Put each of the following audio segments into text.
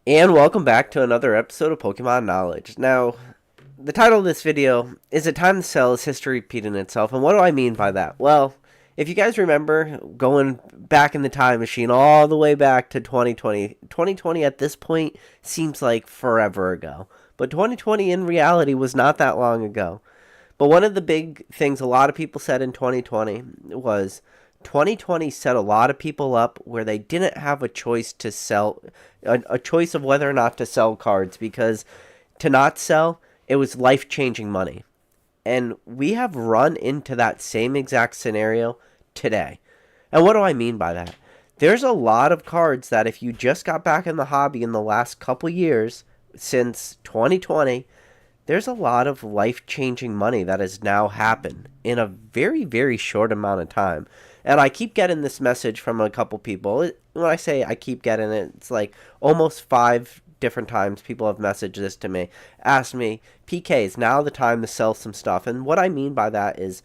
And welcome back to another episode of Pokemon Knowledge. Now, the title of this video is "It Time to Sell? Is History Repeating Itself?" And what do I mean by that? Well, if you guys remember going back in the time machine all the way back to 2020, 2020 at this point seems like forever ago. But 2020 in reality was not that long ago. But one of the big things a lot of people said in 2020 was 2020 set a lot of people up where they didn't have a choice to sell, a choice of whether or not to sell cards, because to not sell, it was life-changing money. And we have run into that same exact scenario today. And what do I mean by that? There's a lot of cards that if you just got back in the hobby in the last couple years, since 2020, there's a lot of life-changing money that has now happened in a very, very short amount of time. And I keep getting this message from a couple people. When I say I keep getting it, it's like almost 5 different times people have messaged this to me, asked me, PK, is now the time to sell some stuff? And what I mean by that is,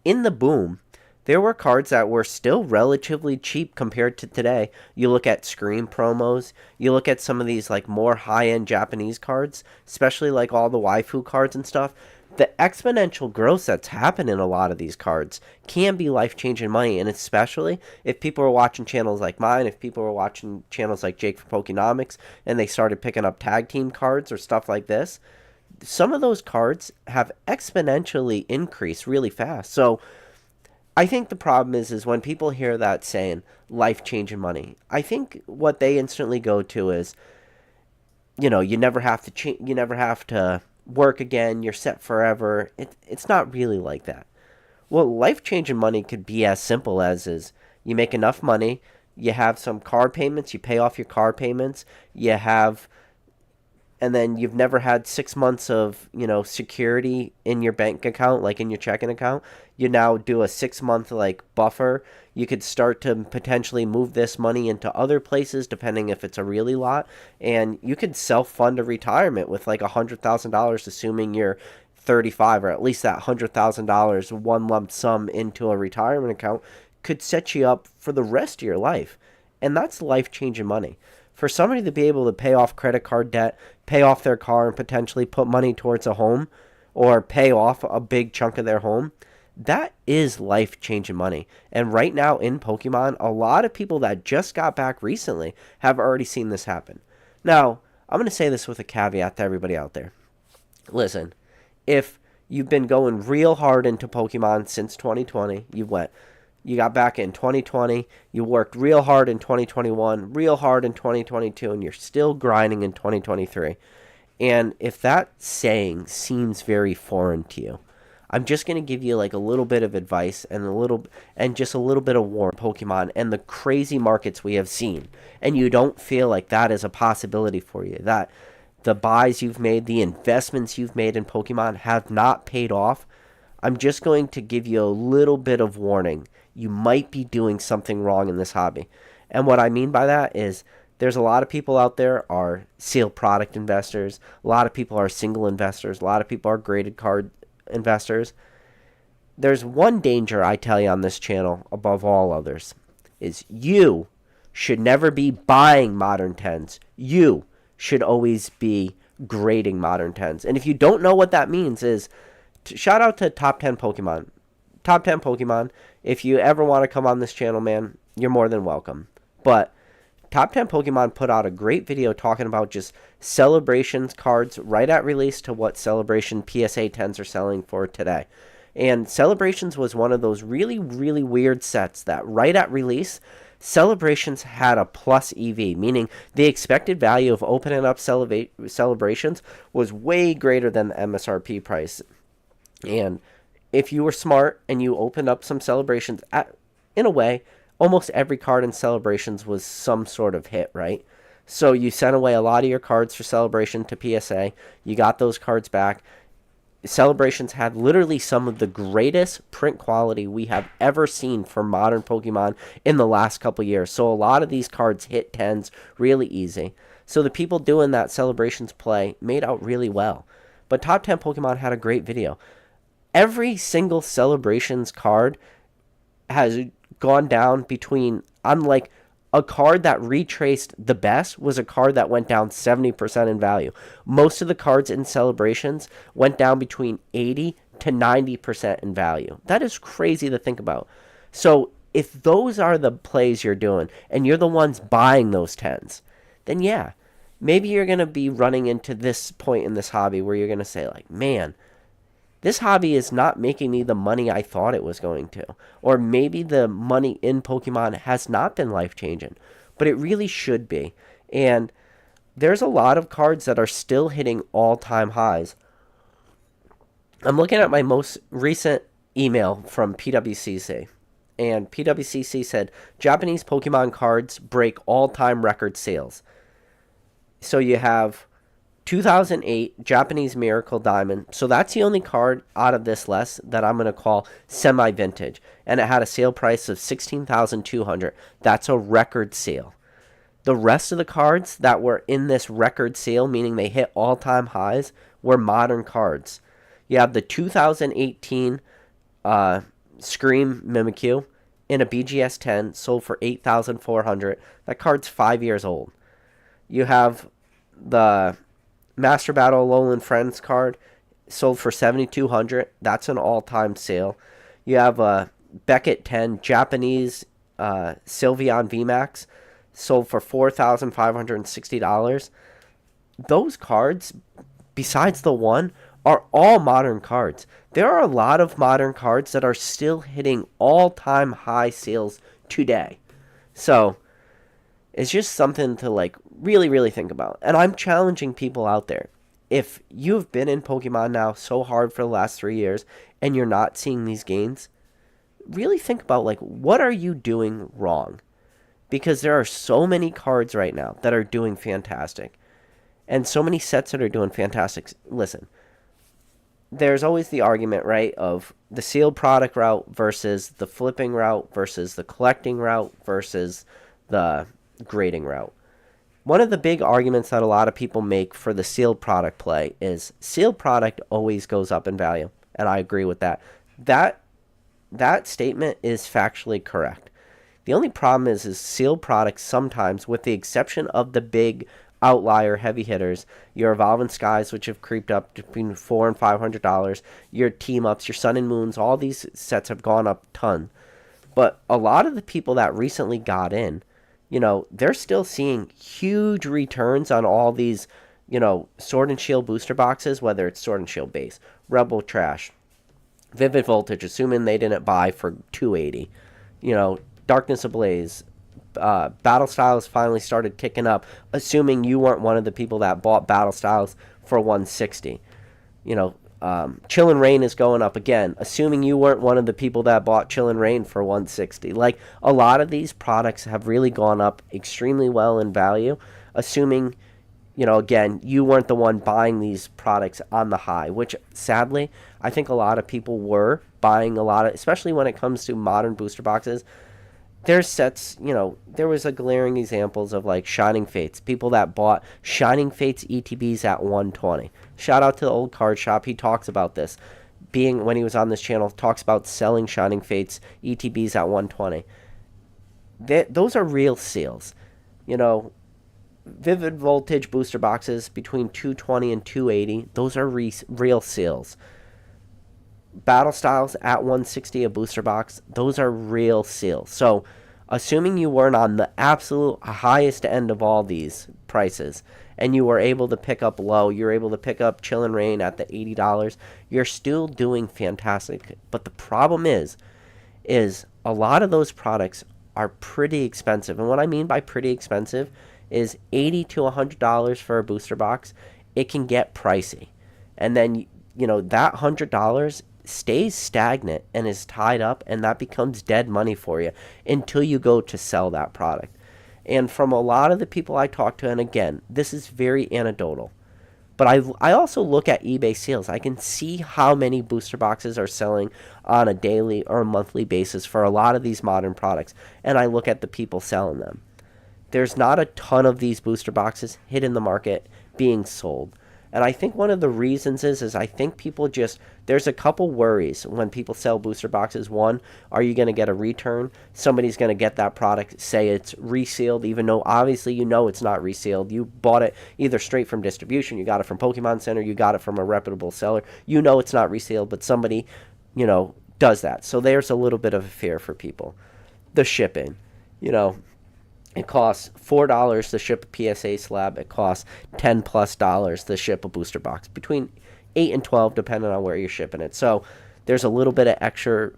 in the boom, there were cards that were still relatively cheap compared to today. You look at Scream promos, you look at some of these like more high-end Japanese cards, especially like all the waifu cards and stuff. The exponential growth that's happened in a lot of these cards can be life-changing money, and especially if people are watching channels like mine, if people are watching channels like Jake for Pokenomics, and they started picking up tag team cards or stuff like this, some of those cards have exponentially increased really fast. So I think the problem is when people hear that saying life-changing money, I think what they instantly go to is, you never have to you never have to work again, you're set forever. It's not really like that. Well, life-changing money could be as simple as is you make enough money, you have some car payments, you pay off your car payments, you have, and then you've never had 6 months of, security in your bank account, like in your checking account. You now do a 6 month like buffer. You could start to potentially move this money into other places, depending if it's a really lot. And you could self-fund a retirement with like $100,000, assuming you're 35, or at least that $100,000 one lump sum into a retirement account could set you up for the rest of your life. And that's life-changing money. For somebody to be able to pay off credit card debt, pay off their car, and potentially put money towards a home, or pay off a big chunk of their home, that is life-changing money. And right now in Pokemon, a lot of people that just got back recently have already seen this happen. Now, I'm going to say this with a caveat to everybody out there. Listen, if you've been going real hard into Pokemon since 2020, you got back in 2020, you worked real hard in 2021, real hard in 2022, and you're still grinding in 2023. And if that saying seems very foreign to you, I'm just going to give you like a little bit of advice and just a little bit of warning Pokemon and the crazy markets we have seen. And you don't feel like that is a possibility for you, that the buys you've made, the investments you've made in Pokemon have not paid off. I'm just going to give you a little bit of warning. You might be doing something wrong in this hobby. And what I mean by that is there's a lot of people out there are sealed product investors. A lot of people are single investors. A lot of people are graded card investors. There's one danger I tell you on this channel above all others is you should never be buying Modern 10s. You should always be grading Modern 10s. And if you don't know what that means is, shout out to Top 10 Pokemon. Top 10 Pokemon. If you ever want to come on this channel, man, you're more than welcome. But Top 10 Pokemon put out a great video talking about just Celebrations cards right at release to what Celebration PSA 10s are selling for today. And Celebrations was one of those really, really weird sets that right at release, Celebrations had a plus EV, meaning the expected value of opening up Celebrations was way greater than the MSRP price. And if you were smart and you opened up some Celebrations, in a way, almost every card in Celebrations was some sort of hit, right? So you sent away a lot of your cards for Celebration to PSA. You got those cards back. Celebrations had literally some of the greatest print quality we have ever seen for modern Pokemon in the last couple years. So a lot of these cards hit 10s really easy. So the people doing that Celebrations play made out really well. But Top 10 Pokemon had a great video. Every single Celebrations card has gone down between, I'm like A card that retraced the best was a card that went down 70% in value. Most of the cards in Celebrations went down between 80 to 90% in value. That is crazy to think about. So if those are the plays you're doing and you're the ones buying those 10s, then yeah, maybe you're going to be running into this point in this hobby where you're going to say like, man, this hobby is not making me the money I thought it was going to. Or maybe the money in Pokemon has not been life-changing, but it really should be. And there's a lot of cards that are still hitting all-time highs. I'm looking at my most recent email from PWCC. And PWCC said, Japanese Pokemon cards break all-time record sales. So you have 2008 Japanese Miracle Diamond. So that's the only card out of this list that I'm going to call semi-vintage. And it had a sale price of $16,200. That's a record sale. The rest of the cards that were in this record sale, meaning they hit all-time highs, were modern cards. You have the 2018 Scream Mimikyu in a BGS 10, sold for $8,400. That card's 5 years old. You have the Master Battle Alolan Friends card, sold for $7,200. That's an all-time sale. You have a Beckett 10 Japanese Sylveon VMAX, sold for $4,560. Those cards, besides the one, are all modern cards. There are a lot of modern cards that are still hitting all-time high sales today. So it's just something to like really think about. And I'm challenging people out there. If you've been in Pokemon now so hard for the last 3 years and you're not seeing these gains, really think about like what are you doing wrong? Because there are so many cards right now that are doing fantastic. And so many sets that are doing fantastic. Listen, there's always the argument, right, of the sealed product route versus the flipping route versus the collecting route versus the grading route. One of the big arguments that a lot of people make for the sealed product play is sealed product always goes up in value, and I agree with that. That statement is factually correct. The only problem is sealed products sometimes, with the exception of the big outlier heavy hitters, your Evolving Skies, which have creeped up between $400 and $500, your Team Ups, your Sun and Moons, all these sets have gone up a ton. But a lot of the people that recently got in, they're still seeing huge returns on all these, Sword and Shield booster boxes, whether it's Sword and Shield base, Rebel Trash, Vivid Voltage, assuming they didn't buy for $280, Darkness Ablaze, Battle Styles finally started ticking up, assuming you weren't one of the people that bought Battle Styles for $160. Chillin' Rain is going up again, assuming you weren't one of the people that bought Chillin' Rain for $160. Like, a lot of these products have really gone up extremely well in value, assuming, again, you weren't the one buying these products on the high, which, sadly, I think a lot of people were buying a lot of, especially when it comes to modern booster boxes. There's sets, there was a glaring examples of like Shining Fates. People that bought Shining Fates ETBs at $120. Shout out to the old card shop. He talks about this. When he was on this channel, talks about selling Shining Fates ETBs at $120. Those are real sales. Vivid Voltage booster boxes between $220 and $280. Those are real sales. Battle Styles at $160 a booster box, those are real sales. So, assuming you weren't on the absolute highest end of all these prices, and you were able to pick up low, you're able to pick up Chillin' Rain at the $80, you're still doing fantastic. But the problem is a lot of those products are pretty expensive. And what I mean by pretty expensive is $80 to $100 for a booster box. It can get pricey. And then, that $100 stays stagnant and is tied up, and that becomes dead money for you until you go to sell that product. And from a lot of the people I talk to, and again, this is very anecdotal, but I also look at eBay sales. I can see how many booster boxes are selling on a daily or a monthly basis for a lot of these modern products, and I look at the people selling them. There's not a ton of these booster boxes hit in the market being sold. And I think one of the reasons is I think people just, there's a couple worries when people sell booster boxes. One, are you going to get a return? Somebody's going to get that product, say it's resealed, even though obviously you know it's not resealed. You bought it either straight from distribution, you got it from Pokemon Center, you got it from a reputable seller. You know it's not resealed, but somebody, does that. So there's a little bit of a fear for people. The shipping, you know, it costs $4 to ship a PSA slab. It costs $10+ to ship a booster box, between 8 and 12 depending on where you're shipping it. So there's a little bit of extra,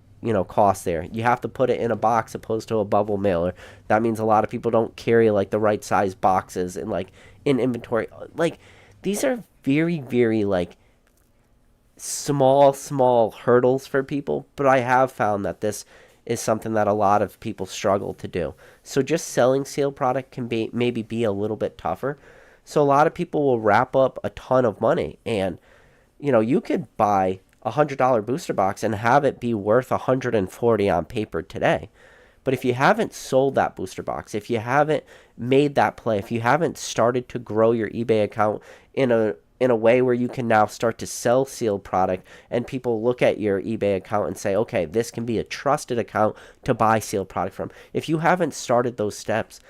cost there. You have to put it in a box opposed to a bubble mailer. That means a lot of people don't carry like the right size boxes and like in inventory. Like these are very, very like small hurdles for people, but I have found that this is something that a lot of people struggle to do. So just selling sealed product can be maybe be a little bit tougher. So a lot of people will wrap up a ton of money, and you could buy $100 booster box and have it be worth 140 on paper today. But if you haven't sold that booster box, if you haven't made that play, if you haven't started to grow your eBay account in a way where you can now start to sell sealed product, and people look at your eBay account and say, okay, this can be a trusted account to buy sealed product from. If you haven't started those steps,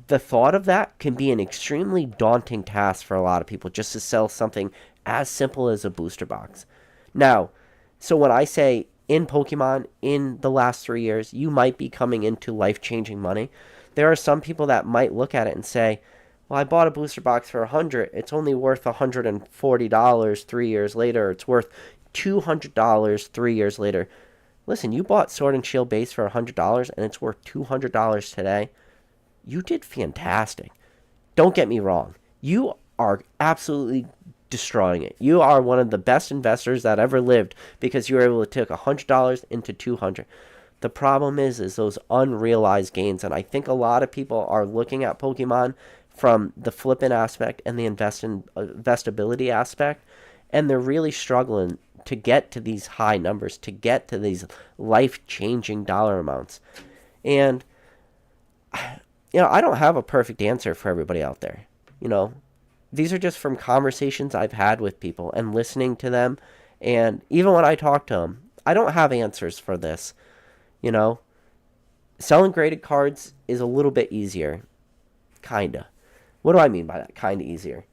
the thought of that can be an extremely daunting task for a lot of people, just to sell something as simple as a booster box. Now, so when I say in Pokemon in the last 3 years, you might be coming into life-changing money, there are some people that might look at it and say, well, I bought a booster box for $100. It's only worth $140 3 years later. It's worth $200 3 years later. Listen, you bought Sword and Shield base for $100 and it's worth $200 today. You did fantastic. Don't get me wrong. You are absolutely destroying it. You are one of the best investors that ever lived because you were able to take $100 into $200. The problem is those unrealized gains, and I think a lot of people are looking at Pokemon from the flipping aspect and the investability aspect, and they're really struggling to get to these high numbers, to get to these life-changing dollar amounts. And I don't have a perfect answer for everybody out there. These are just from conversations I've had with people and listening to them, and even when I talk to them, I don't have answers for this. Selling graded cards is a little bit easier, kinda. What do I mean by that? Kind of easier.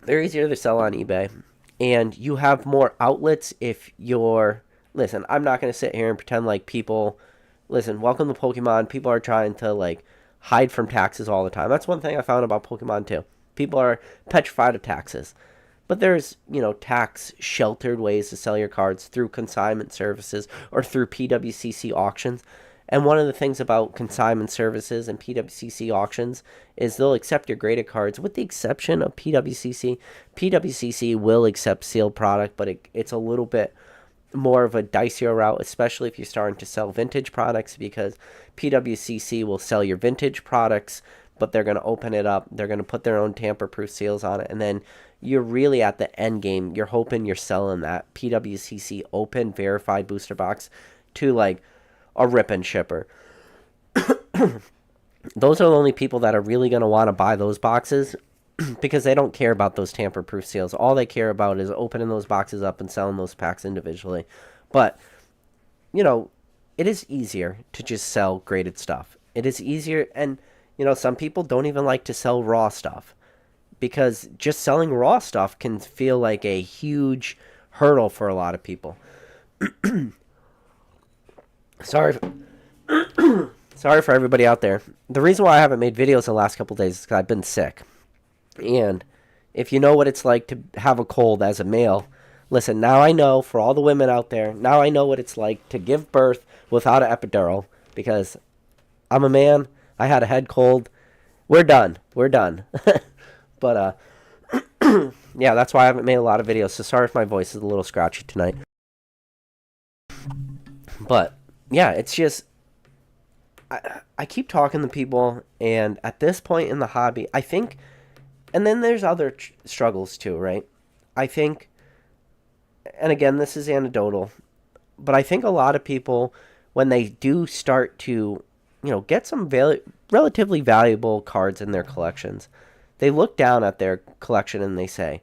They're easier to sell on eBay, and you have more outlets if you're... Listen, I'm not going to sit here and pretend like people... Listen, welcome to Pokemon. People are trying to, like, hide from taxes all the time. That's one thing I found about Pokemon, too. People are petrified of taxes. But there's, tax-sheltered ways to sell your cards through consignment services or through PWCC auctions. And one of the things about consignment services and PWCC auctions is they'll accept your graded cards, with the exception of PWCC. PWCC will accept sealed product, but it's a little bit more of a dicier route, especially if you're starting to sell vintage products, because PWCC will sell your vintage products, but they're going to open it up. They're going to put their own tamper-proof seals on it, and then you're really at the end game. You're hoping you're selling that PWCC open verified booster box to like a rip and shipper. Those are the only people that are really going to want to buy those boxes because they don't care about those tamper-proof seals. All they care about is opening those boxes up and selling those packs individually. But, it is easier to just sell graded stuff. It is easier, and, some people don't even like to sell raw stuff because just selling raw stuff can feel like a huge hurdle for a lot of people. Sorry for everybody out there. The reason why I haven't made videos the last couple of days is because I've been sick. And if you know what it's like to have a cold as a male, listen, now I know, for all the women out there, now I know what it's like to give birth without an epidural, because I'm a man, I had a head cold. We're done. But, yeah, that's why I haven't made a lot of videos, so sorry if my voice is a little scratchy tonight. But, yeah, it's just... I keep talking to people, and at this point in the hobby, I think... And then there's other struggles too, right? I think, and again, this is anecdotal, but I think a lot of people, when they do start to, get some relatively valuable cards in their collections, They look down at their collection and they say,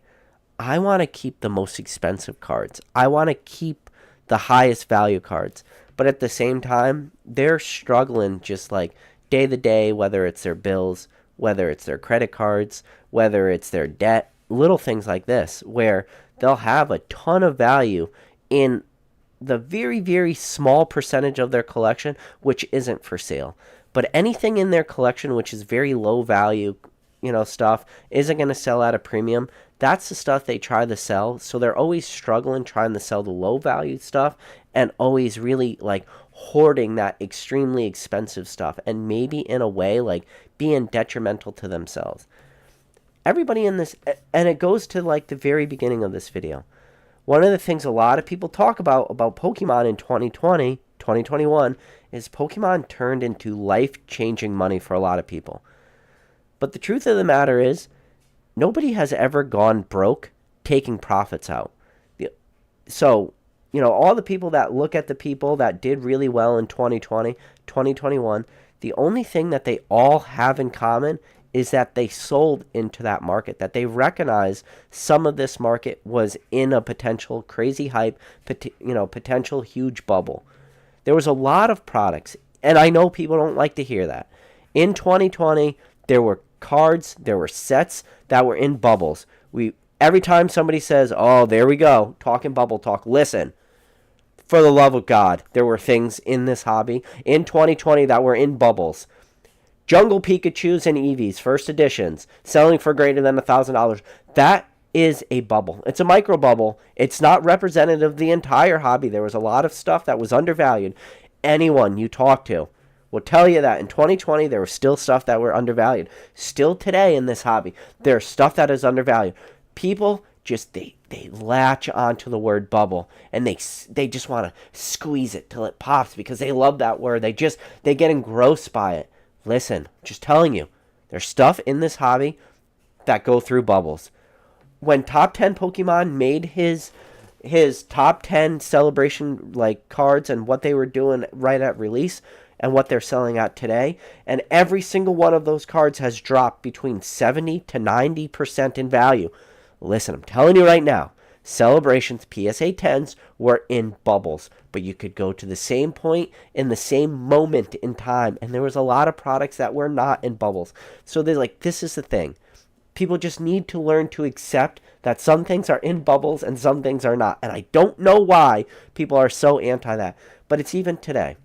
I want to keep the most expensive cards. I want to keep the highest value cards. But at the same time, they're struggling just like day to day, whether it's their bills, whether it's their credit cards, whether it's their debt, little things like this, where they'll have a ton of value in the very, very small percentage of their collection, which isn't for sale. But anything in their collection, which is very low value, stuff, isn't going to sell at a premium. That's the stuff they try to sell. So they're always struggling trying to sell the low value stuff and always really like hoarding that extremely expensive stuff and maybe in a way like being detrimental to themselves. Everybody in this, and it goes to like the very beginning of this video. One of the things a lot of people talk about Pokemon in 2020, 2021, is Pokemon turned into life-changing money for a lot of people. But the truth of the matter is, nobody has ever gone broke taking profits out. So, all the people that look at the people that did really well in 2020, 2021, the only thing that they all have in common is that they sold into that market, that they recognize some of this market was in a potential crazy hype, potential huge bubble. There was a lot of products, and I know people don't like to hear that. In 2020, there were cards, there were sets that were in bubbles. Every time somebody says, oh, there we go, talking bubble talk, listen. For the love of God, there were things in this hobby in 2020 that were in bubbles. Jungle Pikachus and Eevees, first editions, selling for greater than $1,000. That is a bubble. It's a micro bubble. It's not representative of the entire hobby. There was a lot of stuff that was undervalued. Anyone you talk to will tell you that in 2020 there was still stuff that were undervalued. Still today in this hobby, there's stuff that is undervalued. People just they latch onto the word bubble and they just want to squeeze it till it pops because they love that word. They get engrossed by it. Listen, just telling you, there's stuff in this hobby that go through bubbles. When Top 10 Pokemon made his top 10 celebration like cards and what they were doing right at release and what they're selling at today, and every single one of those cards has dropped between 70 to 90% in value. Listen, I'm telling you right now, Celebrations PSA 10s were in bubbles, but you could go to the same point in the same moment in time, and there was a lot of products that were not in bubbles. So they're like, this is the thing. People just need to learn to accept that some things are in bubbles and some things are not. And I don't know why people are so anti that, but it's even today.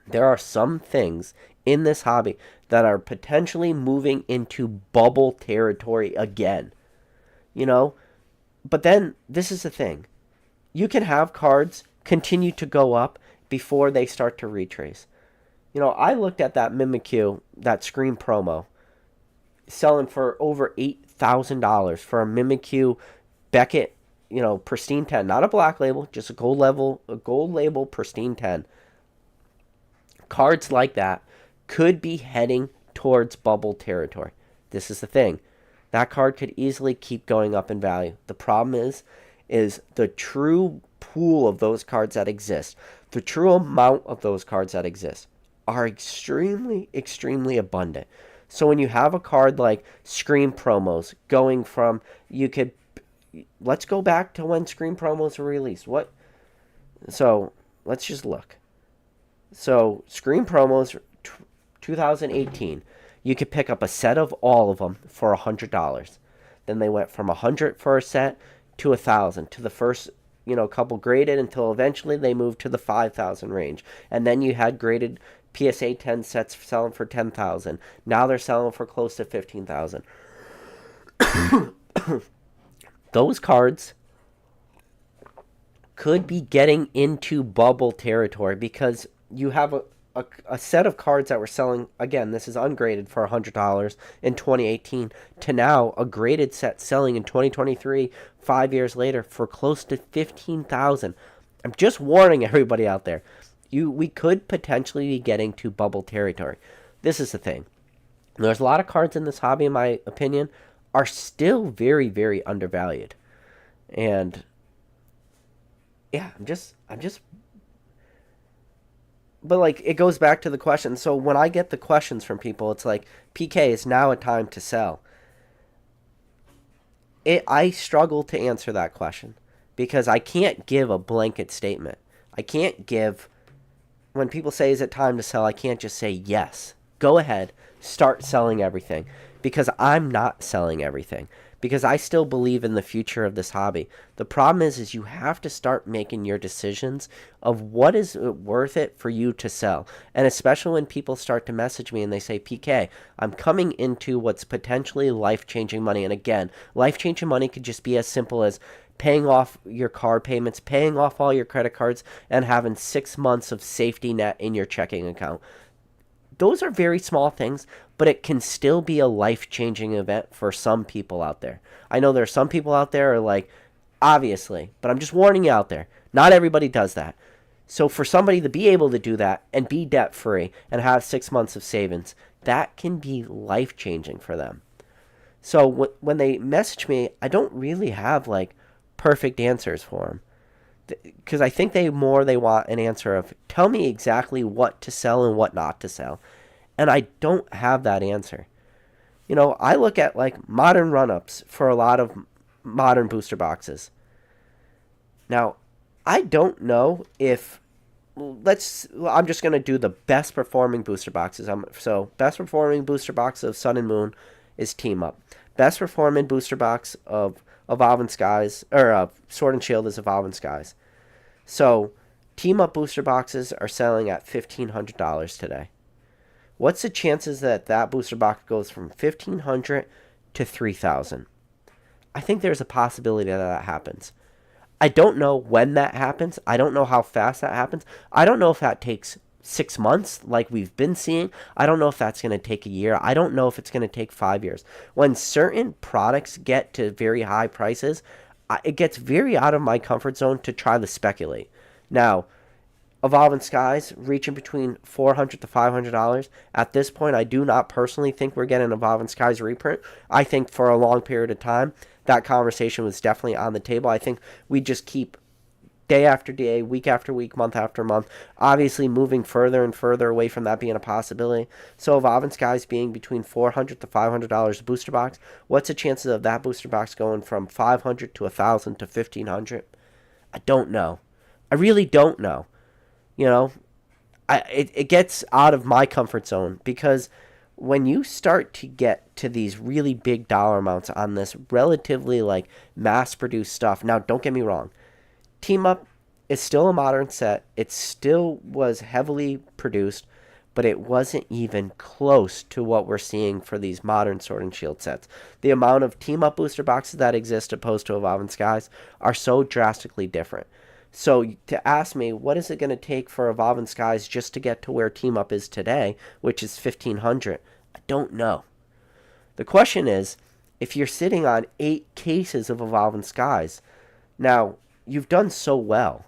There are some things in this hobby that are potentially moving into bubble territory again. But then, this is the thing. You can have cards continue to go up before they start to retrace. I looked at that Mimikyu, that Scream promo, selling for over $8,000 for a Mimikyu Beckett, pristine 10. Not a black label, just a gold label pristine 10. Cards like that could be heading towards bubble territory. This is the thing. That card could easily keep going up in value. The problem is the true pool of those cards that exist, the true amount of those cards that exist are extremely, extremely abundant. So when you have a card like Scream promos going from, let's go back to when Scream promos were released. So let's just look. So Scream promos 2018. You could pick up a set of all of them for $100. Then they went from $100 for a set to $1,000 to the first, couple graded until eventually they moved to the $5,000 range. And then you had graded PSA 10 sets selling for $10,000. Now they're selling for close to $15,000. Those cards could be getting into bubble territory because you have a set of cards that were selling, again, this is ungraded for $100 in 2018, to now a graded set selling in 2023, 5 years later, for close to $15,000. I'm just warning everybody out there. We could potentially be getting to bubble territory. This is the thing. There's a lot of cards in this hobby, in my opinion, are still very, very undervalued. And yeah, I'm just but like it goes back to the question. So when I get the questions from people, it's like, PK, is now a time to sell. I struggle to answer that question because I can't give a blanket statement. I can't give, when people say, is it time to sell? I can't just say, yes, go ahead, start selling everything, because I'm not selling everything, because I still believe in the future of this hobby. The problem is you have to start making your decisions of what is worth it for you to sell. And especially when people start to message me and they say, PK, I'm coming into what's potentially life-changing money. And again, life-changing money could just be as simple as paying off your car payments, paying off all your credit cards, and having 6 months of safety net in your checking account. Those are very small things, but it can still be a life-changing event for some people out there. I know there are some people out there who are like, obviously, but I'm just warning you out there. Not everybody does that. So for somebody to be able to do that and be debt-free and have 6 months of savings, that can be life-changing for them. So when they message me, I don't really have like perfect answers for them, because I think they want an answer of, tell me exactly what to sell and what not to sell. And I don't have that answer. I look at like modern run-ups for a lot of modern booster boxes. Now, I don't know if, I'm just going to do the best performing booster boxes. So best performing booster box of Sun and Moon is Team Up. Best performing booster box of Evolving Skies, or Sword and Shield is Evolving Skies. So, Team Up booster boxes are selling at $1,500 today. What's the chances that that booster box goes from $1,500 to $3,000? I think there's a possibility that happens. I don't know when that happens. I don't know how fast that happens. I don't know if that takes 6 months like we've been seeing. I don't know if that's going to take a year. I don't know if it's going to take 5 years. When certain products get to very high prices, it gets very out of my comfort zone to try to speculate. Now, Evolving Skies reaching between $400 to $500. At this point, I do not personally think we're getting an Evolving Skies reprint. I think for a long period of time, that conversation was definitely on the table. I think we just keep day after day, week after week, month after month, obviously moving further and further away from that being a possibility. So Evolving Skies being between $400 to $500 a booster box, what's the chances of that booster box going from $500 to $1,000 to $1,500? I don't know. I really don't know. It gets out of my comfort zone, because when you start to get to these really big dollar amounts on this relatively like mass-produced stuff, now don't get me wrong, Team Up is still a modern set. It still was heavily produced, but it wasn't even close to what we're seeing for these modern Sword and Shield sets. The amount of Team Up booster boxes that exist opposed to Evolving Skies are so drastically different. So to ask me, what is it going to take for Evolving Skies just to get to where Team Up is today, which is $1,500? I don't know. The question is, if you're sitting on 8 cases of Evolving Skies, now, you've done so well.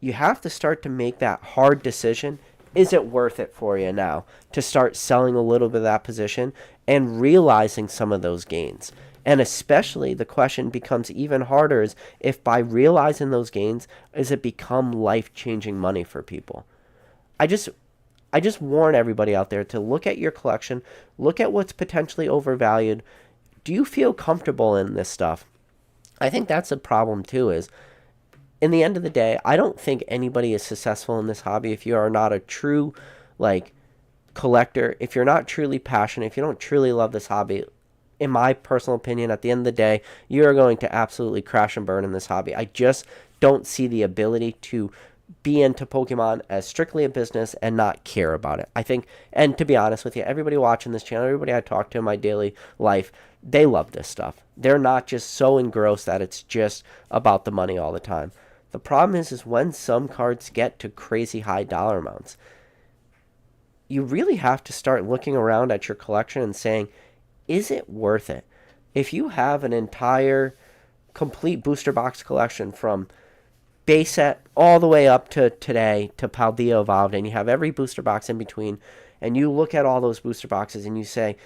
You have to start to make that hard decision. Is it worth it for you now to start selling a little bit of that position and realizing some of those gains? And especially the question becomes even harder is, if by realizing those gains, does it become life-changing money for people? I just warn everybody out there to look at your collection, look at what's potentially overvalued. Do you feel comfortable in this stuff? I think that's a problem too, is in the end of the day, I don't think anybody is successful in this hobby if you are not a true collector, if you're not truly passionate, if you don't truly love this hobby. In my personal opinion, at the end of the day, you are going to absolutely crash and burn in this hobby. I just don't see the ability to be into Pokemon as strictly a business and not care about it. I think, and to be honest with you, everybody watching this channel, everybody I talk to in my daily life, they love this stuff. They're not just so engrossed that it's just about the money all the time. The problem is when some cards get to crazy high dollar amounts, you really have to start looking around at your collection and saying, is it worth it? If you have an entire complete booster box collection from base set all the way up to today to Paldea Evolved, and you have every booster box in between, and you look at all those booster boxes and you say,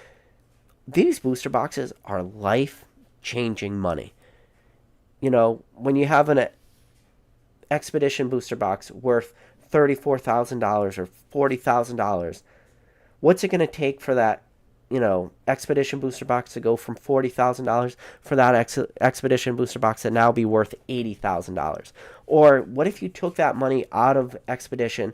these booster boxes are life-changing money. When you have an Expedition booster box worth $34,000 or $40,000, what's it going to take for that Expedition booster box to go from $40,000 for that Expedition booster box to now be worth $80,000? Or what if you took that money out of Expedition,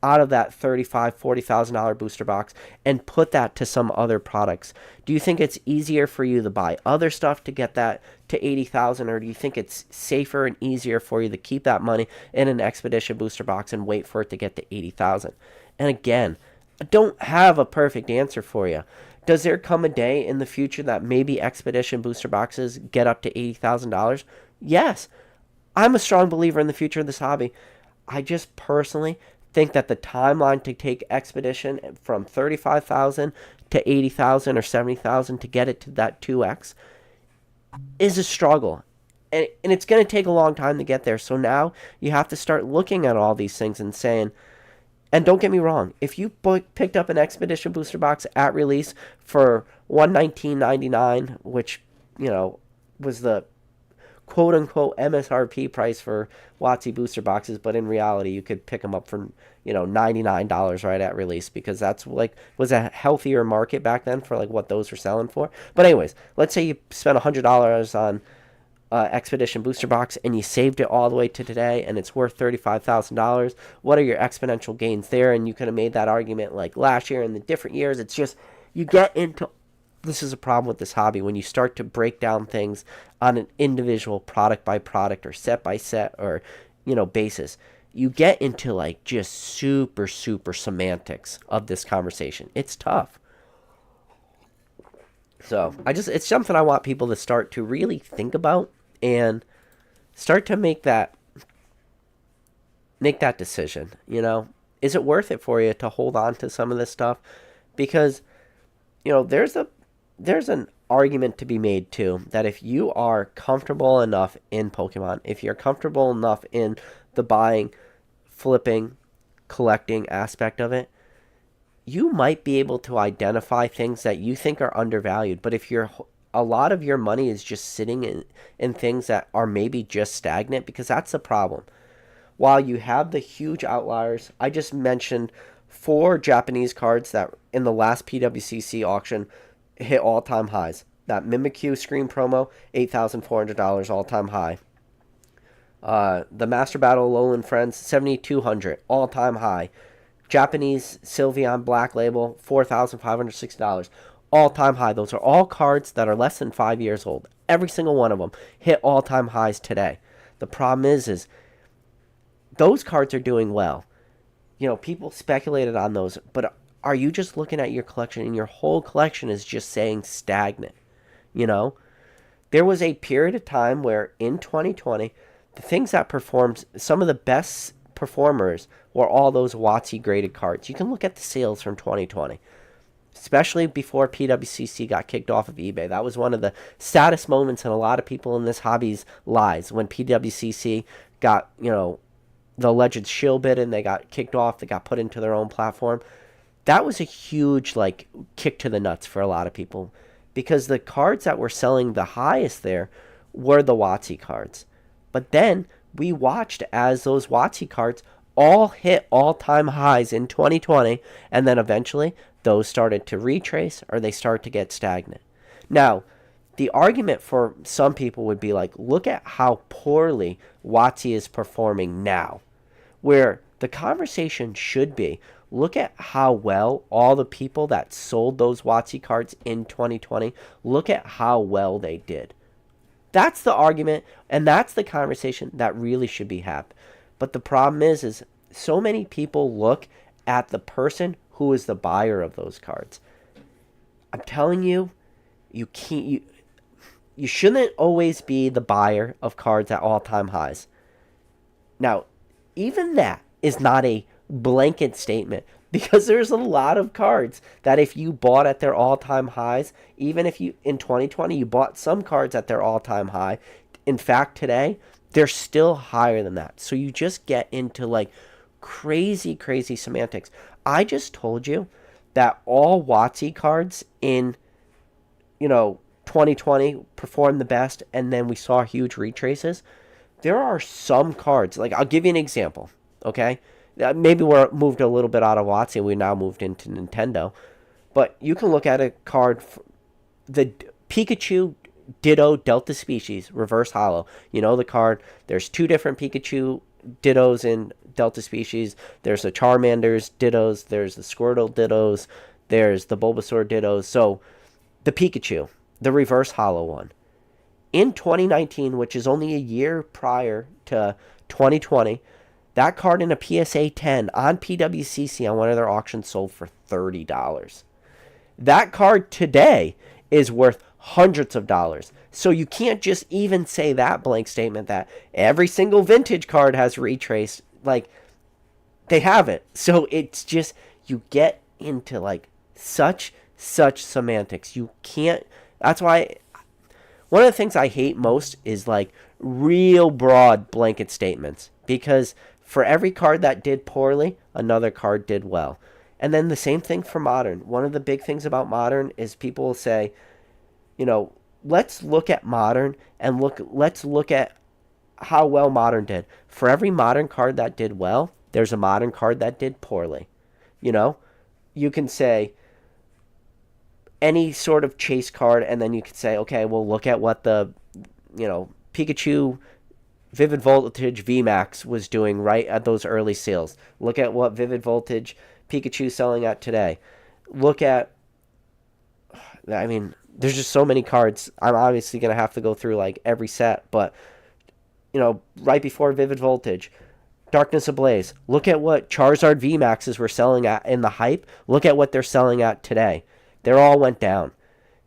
out of that $35,000, $40,000 booster box, and put that to some other products? Do you think it's easier for you to buy other stuff to get that to 80,000, or do you think it's safer and easier for you to keep that money in an Expedition booster box and wait for it to get to 80,000? And again, I don't have a perfect answer for you. Does there come a day in the future that maybe Expedition booster boxes get up to $80,000? Yes. I'm a strong believer in the future of this hobby. I just personally think that the timeline to take Expedition from 35,000 to 80,000 or 70,000 to get it to that 2x is a struggle. And it's going to take a long time to get there. So now you have to start looking at all these things and saying, and don't get me wrong, if you picked up an Expedition booster box at release for $119.99, which, was the quote-unquote MSRP price for WotC booster boxes, but in reality, you could pick them up for, $99 right at release, because that's was a healthier market back then for what those were selling for. But anyways, let's say you spent $100 on Expedition booster box and you saved it all the way to today and it's worth $35,000. What are your exponential gains there? And you could have made that argument last year and the different years. It's just, you get into, this is a problem with this hobby, when you start to break down things on an individual product by product or set by set or basis. You get into just super semantics of this conversation. It's tough. So it's something I want people to start to really think about and start to make that decision. Is it worth it for you to hold on to some of this stuff? Because there's an argument to be made too, that if you are comfortable enough in Pokemon, if you're comfortable enough in the buying, flipping, collecting aspect of it, you might be able to identify things that you think are undervalued. But if a lot of your money is just sitting in things that are maybe just stagnant, because that's the problem. While you have the huge outliers, I just mentioned 4 Japanese cards that in the last PWCC auction hit all-time highs. That Mimikyu Screen promo, $8,400 all-time high. The Master Battle Alolan Friends, $7,200 all-time high. Japanese Sylveon Black Label, $4,560 all-time high. Those are all cards that are less than 5 years old. Every single one of them hit all-time highs today. The problem is those cards are doing well. People speculated on those, but are you just looking at your collection and your whole collection is just saying stagnant? There was a period of time where in 2020, the things that performed, some of the best performers were all those WotC graded cards. You can look at the sales from 2020, especially before PWCC got kicked off of eBay. That was one of the saddest moments in a lot of people in this hobby's lives, when PWCC got, the alleged shill bid and they got kicked off. They got put into their own platform. That was a huge kick to the nuts for a lot of people, because the cards that were selling the highest there were the WotC cards. But then we watched as those WotC cards all hit all-time highs in 2020, and then eventually those started to retrace or they start to get stagnant. Now, the argument for some people would be look at how poorly WotC is performing now, where the conversation should be, look at how well all the people that sold those WotC cards in 2020, look at how well they did. That's the argument, and that's the conversation that really should be had. But the problem is so many people look at the person who is the buyer of those cards. I'm telling you, you shouldn't always be the buyer of cards at all-time highs. Now, even that is not a blanket statement, because there's a lot of cards that if you bought at their all-time highs, even if you in 2020 you bought some cards at their all-time high, in fact today they're still higher than that. So you just get into crazy semantics. I just told you that all WotC cards in 2020 performed the best, and then we saw huge retraces. There are some cards, I'll give you an example, okay? Maybe we're moved a little bit out of WotC and we now moved into Nintendo. But you can look at a card, the Pikachu Ditto Delta Species Reverse Holo. You know the card. There's two different Pikachu Dittos in Delta Species. There's the Charmander's Dittos. There's the Squirtle Dittos. There's the Bulbasaur Dittos. So the Pikachu, the Reverse Holo one. In 2019, which is only a year prior to 2020, that card in a PSA 10 on PWCC on one of their auctions sold for $30. That card today is worth hundreds of dollars. So you can't just even say that blank statement that every single vintage card has retraced. Like, they haven't. So it's just, you get into like such semantics. You can't, that's why one of the things I hate most is like real broad blanket statements, because for every card that did poorly, another card did well. And then the same thing for Modern. One of the big things about Modern is people will say, you know, let's look at Modern and let's look at how well Modern did. For every Modern card that did well, there's a Modern card that did poorly. You know, you can say any sort of chase card, and then you could say, okay, well, look at what the, you know, Pikachu Vivid Voltage VMAX was doing right at those early sales. Look at what Vivid Voltage Pikachu selling at today. Look at, I mean, there's just so many cards. I'm obviously going to have to go through like every set, but, you know, right before Vivid Voltage, Darkness Ablaze. Look at what Charizard VMAXs were selling at in the hype. Look at what they're selling at today. They all went down.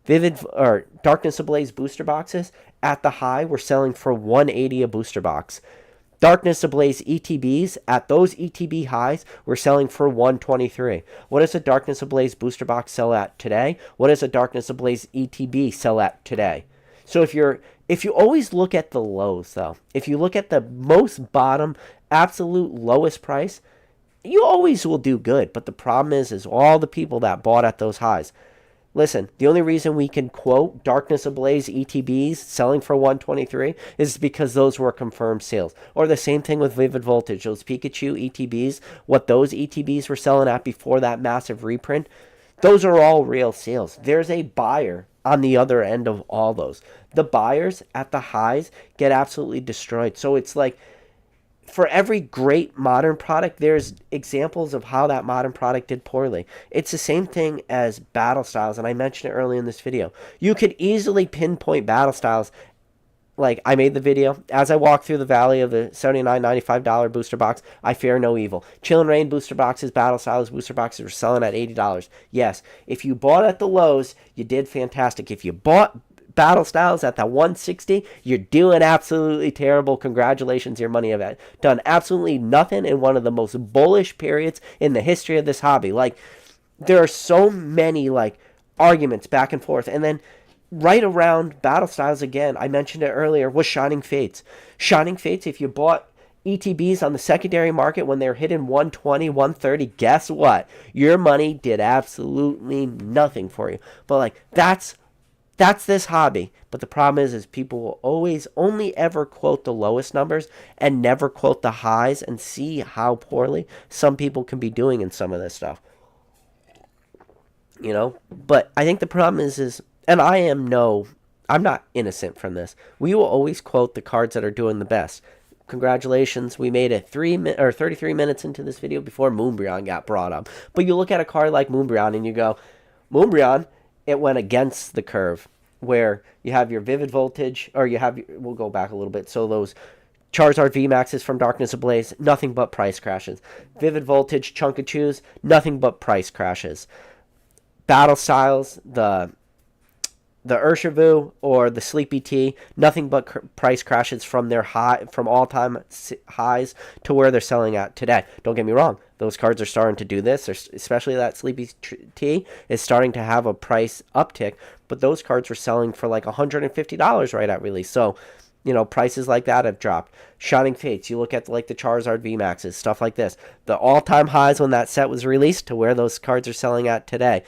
Darkness Ablaze booster boxes at the high were selling for $180 a booster box. Darkness Ablaze ETBs at those ETB highs were selling for $123. What does a Darkness Ablaze booster box sell at today? What does a Darkness Ablaze ETB sell at today? So if you always look at the lows though, if you look at the most bottom, absolute lowest price, you always will do good. But the problem is all the people that bought at those highs. Listen, the only reason we can quote Darkness Ablaze ETBs selling for $123 is because those were confirmed sales. Or the same thing with Vivid Voltage. Those Pikachu ETBs, what those ETBs were selling at before that massive reprint, those are all real sales. There's a buyer on the other end of all those. The buyers at the highs get absolutely destroyed. So it's like, for every great Modern product, there's examples of how that Modern product did poorly. It's the same thing as battle styles, and I mentioned it earlier in this video. You could easily pinpoint battle styles. Like, I made the video. As I walk through the valley of the $79, $95 booster box, I fear no evil. Chill and Rain booster boxes, battle styles booster boxes were selling at $80. Yes, if you bought at the lows, you did fantastic. If you bought battle styles at that 160, you're doing absolutely terrible. Congratulations, your money have done absolutely nothing in one of the most bullish periods in the history of this hobby. Like, there are so many like arguments back and forth. And then right around battle styles again, I mentioned it earlier, was Shining Fates. Shining Fates, if you bought ETBs on the secondary market when they're hitting 120, 130, guess what? Your money did absolutely nothing for you. But like, that's this hobby. But the problem is people will always only ever quote the lowest numbers and never quote the highs, and see how poorly some people can be doing in some of this stuff. You know? But I think the problem is and I'm not innocent from this. We will always quote the cards that are doing the best. Congratulations, we made it 33 minutes into this video before Moonbreon got brought up. But you look at a card like Moonbreon and you go, Moonbreon, it went against the curve, where you have your Vivid Voltage, or we'll go back a little bit. So those Charizard VMAXs from Darkness Ablaze, nothing but price crashes. Vivid Voltage Chunkachoos, nothing but price crashes. Battle Styles, the Urshifu or the Sleepy Tea, nothing but price crashes from their from all-time highs to where they're selling at today. Don't get me wrong. Those cards are starting to do this, especially that Sleepy Tea is starting to have a price uptick, but those cards were selling for like $150 right at release. So, you know, prices like that have dropped. Shining Fates, you look at like the Charizard VMAXs, stuff like this. The all-time highs when that set was released to where those cards are selling at today.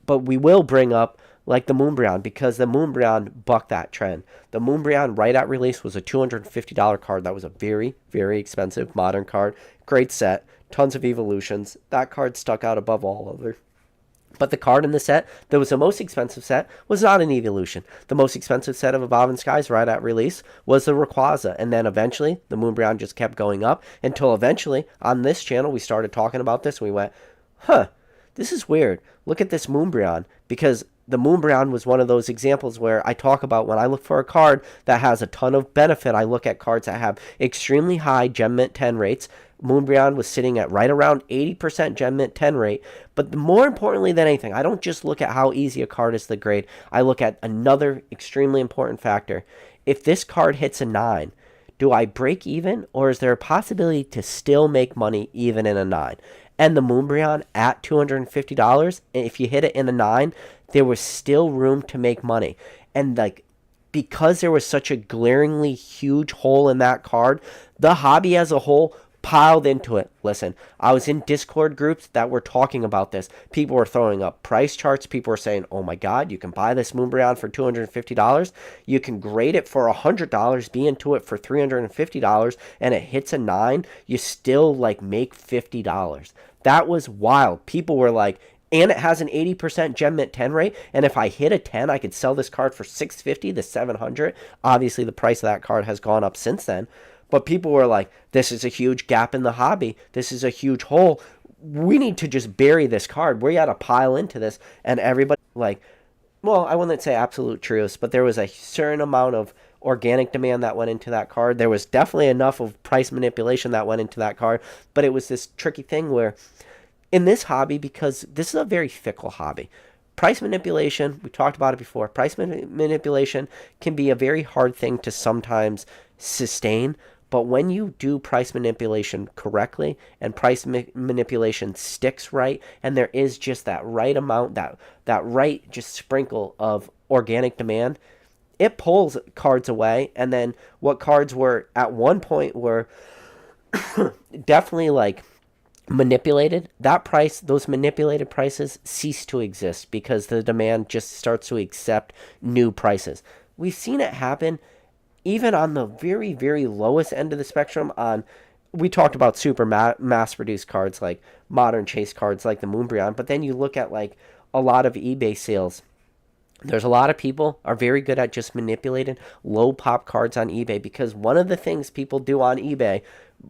But we will bring up like the Moonbreon, because the Moonbreon bucked that trend. The Moonbreon right at release was a $250 card. That was a very, very expensive Modern card. Great set. Tons of evolutions. That card stuck out above all other But the card in the set that was the most expensive set was not an Evolution. The most expensive set of Evolving Skies right at release was the Rayquaza. And then eventually, the Moonbreon just kept going up until eventually, on this channel, we started talking about this. And we went, huh, this is weird. Look at this Moonbreon. Because the Moonbreon was one of those examples where I talk about when I look for a card that has a ton of benefit, I look at cards that have extremely high Gem Mint 10 rates. Moonbreon was sitting at right around 80% Gem Mint 10 rate. But more importantly than anything, I don't just look at how easy a card is to grade. I look at another extremely important factor. If this card hits a 9, do I break even, or is there a possibility to still make money even in a 9? And the Moonbreon at $250, if you hit it in a 9, there was still room to make money. And like, because there was such a glaringly huge hole in that card, the hobby as a whole piled into it. Listen, I was in Discord groups that were talking about this. People were throwing up price charts. People were saying, oh my God, you can buy this Moonbreon for $250. You can grade it for $100, be into it for $350, and it hits a 9. You still like make $50. That was wild. People were like, and it has an 80% Gem Mint 10 rate, and if I hit a 10, I could sell this card for $650 to $700. Obviously, the price of that card has gone up since then. But people were like, this is a huge gap in the hobby. This is a huge hole. We need to just bury this card. We got to pile into this. And everybody, like, well, I wouldn't say absolute truths, but there was a certain amount of organic demand that went into that card. There was definitely enough of price manipulation that went into that card. But it was this tricky thing where in this hobby, because this is a very fickle hobby, price manipulation, we talked about it before, price manipulation can be a very hard thing to sometimes sustain. But when you do price manipulation correctly and price manipulation sticks right, and there is just that right amount, that right just sprinkle of organic demand, it pulls cards away. And then what cards were at one point were definitely like manipulated, that price, those manipulated prices cease to exist because the demand just starts to accept new prices. We've seen it happen even on the very, very lowest end of the spectrum. We talked about super mass-produced cards like modern chase cards like the Moonbreon, but then you look at like a lot of eBay sales. There's a lot of people are very good at just manipulating low pop cards on eBay, because one of the things people do on eBay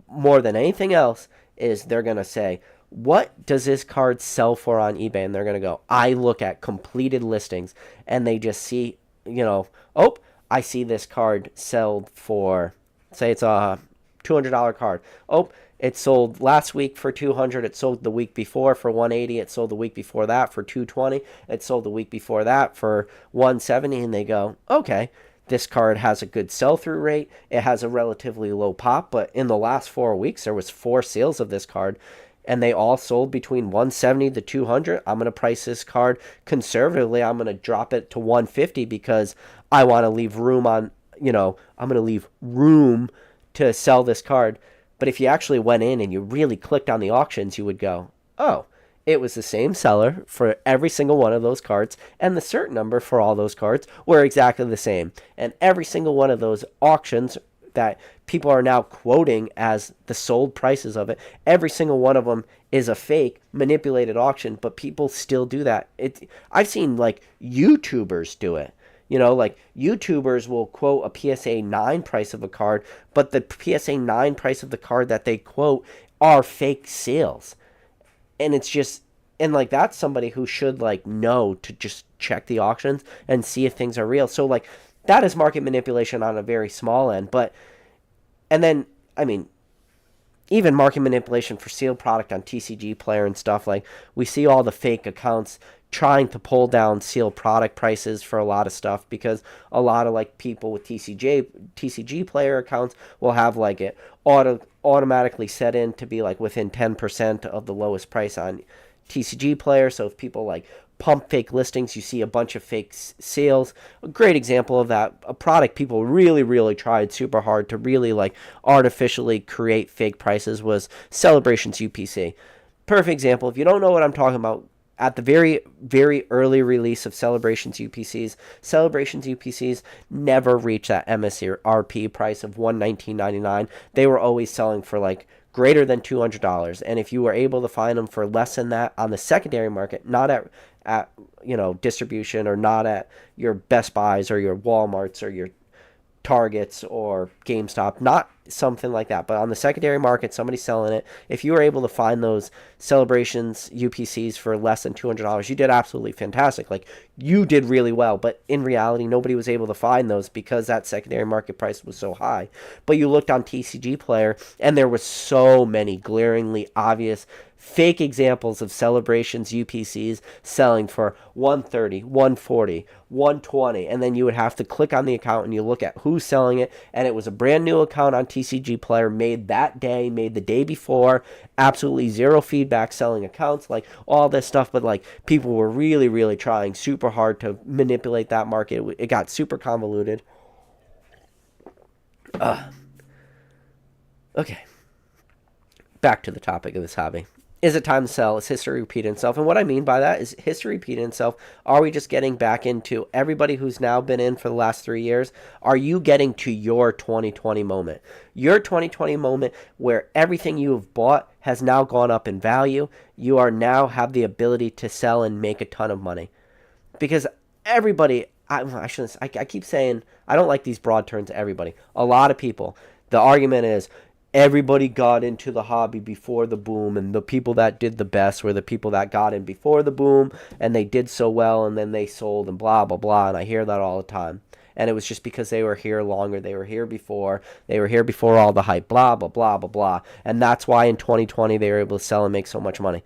more than anything else is they're going to say, what does this card sell for on eBay? And they're going to go, I look at completed listings, and they just see, oh, I see this card sold for, say it's a $200 card. Oh, it sold last week for $200. It sold the week before for $180. It sold the week before that for $220. It sold the week before that for $170. And they go, okay, this card has a good sell-through rate. It has a relatively low pop, but in the last 4 weeks, there was 4 sales of this card, and they all sold between $170 to $200. I'm going to price this card conservatively. I'm going to drop it to $150 because I want to leave room on, I'm going to leave room to sell this card. But if you actually went in and you really clicked on the auctions, you would go, oh, it was the same seller for every single one of those cards, and the certain number for all those cards were exactly the same. And every single one of those auctions that people are now quoting as the sold prices of it, every single one of them is a fake manipulated auction, but people still do that. I've seen like YouTubers do it. Like YouTubers will quote a PSA 9 price of a card, but the PSA 9 price of the card that they quote are fake sales. And it's just, and like that's somebody who should like know to just check the auctions and see if things are real. So like that is market manipulation on a very small end. And then, I mean, even market manipulation for sealed product on TCG Player and stuff, like we see all the fake accounts trying to pull down sealed product prices for a lot of stuff, because a lot of like people with TCG Player accounts will have like it automatically set in to be like within 10% of the lowest price on TCG Player. So if people like pump fake listings, you see a bunch of fake sales. A great example of that, a product people really, really tried super hard to really like artificially create fake prices, was Celebrations UPC. Perfect example. If you don't know what I'm talking about, at the very, very early release of Celebrations UPCs never reached that MSRP price of $119.99. They were always selling for like greater than $200. And if you were able to find them for less than that on the secondary market, not at at, distribution, or not at your Best Buys or your Walmarts or your Targets or GameStop, not something like that, but on the secondary market, somebody's selling it. If you were able to find those Celebrations UPCs for less than $200, you did absolutely fantastic. Like, you did really well, but in reality, nobody was able to find those because that secondary market price was so high. But you looked on TCG Player, and there was so many glaringly obvious fake examples of Celebrations UPCs selling for 130, 140, 120, and then you would have to click on the account and you look at who's selling it, and it was a brand new account on TCG Player, made that day, made the day before, absolutely zero feedback, selling accounts, like all this stuff. But like, people were really, really trying super hard to manipulate that market. It got super convoluted. Okay, back to the topic of this hobby. Is it time to sell? Is history repeating itself? And what I mean by that is, history repeating itself. Are we just getting back into everybody who's now been in for the last 3 years? Are you getting to your 2020 moment? Your 2020 moment where everything you have bought has now gone up in value. You are now have the ability to sell and make a ton of money. Because everybody, I shouldn't, I keep saying, I don't like these broad terms to everybody. A lot of people, the argument is, everybody got into the hobby before the boom, and the people that did the best were the people that got in before the boom, and they did so well, and then they sold, and blah, blah, blah. And I hear that all the time. And it was just because they were here longer. They were here before all the hype, blah, blah, blah, blah, blah. And that's why in 2020 they were able to sell and make so much money.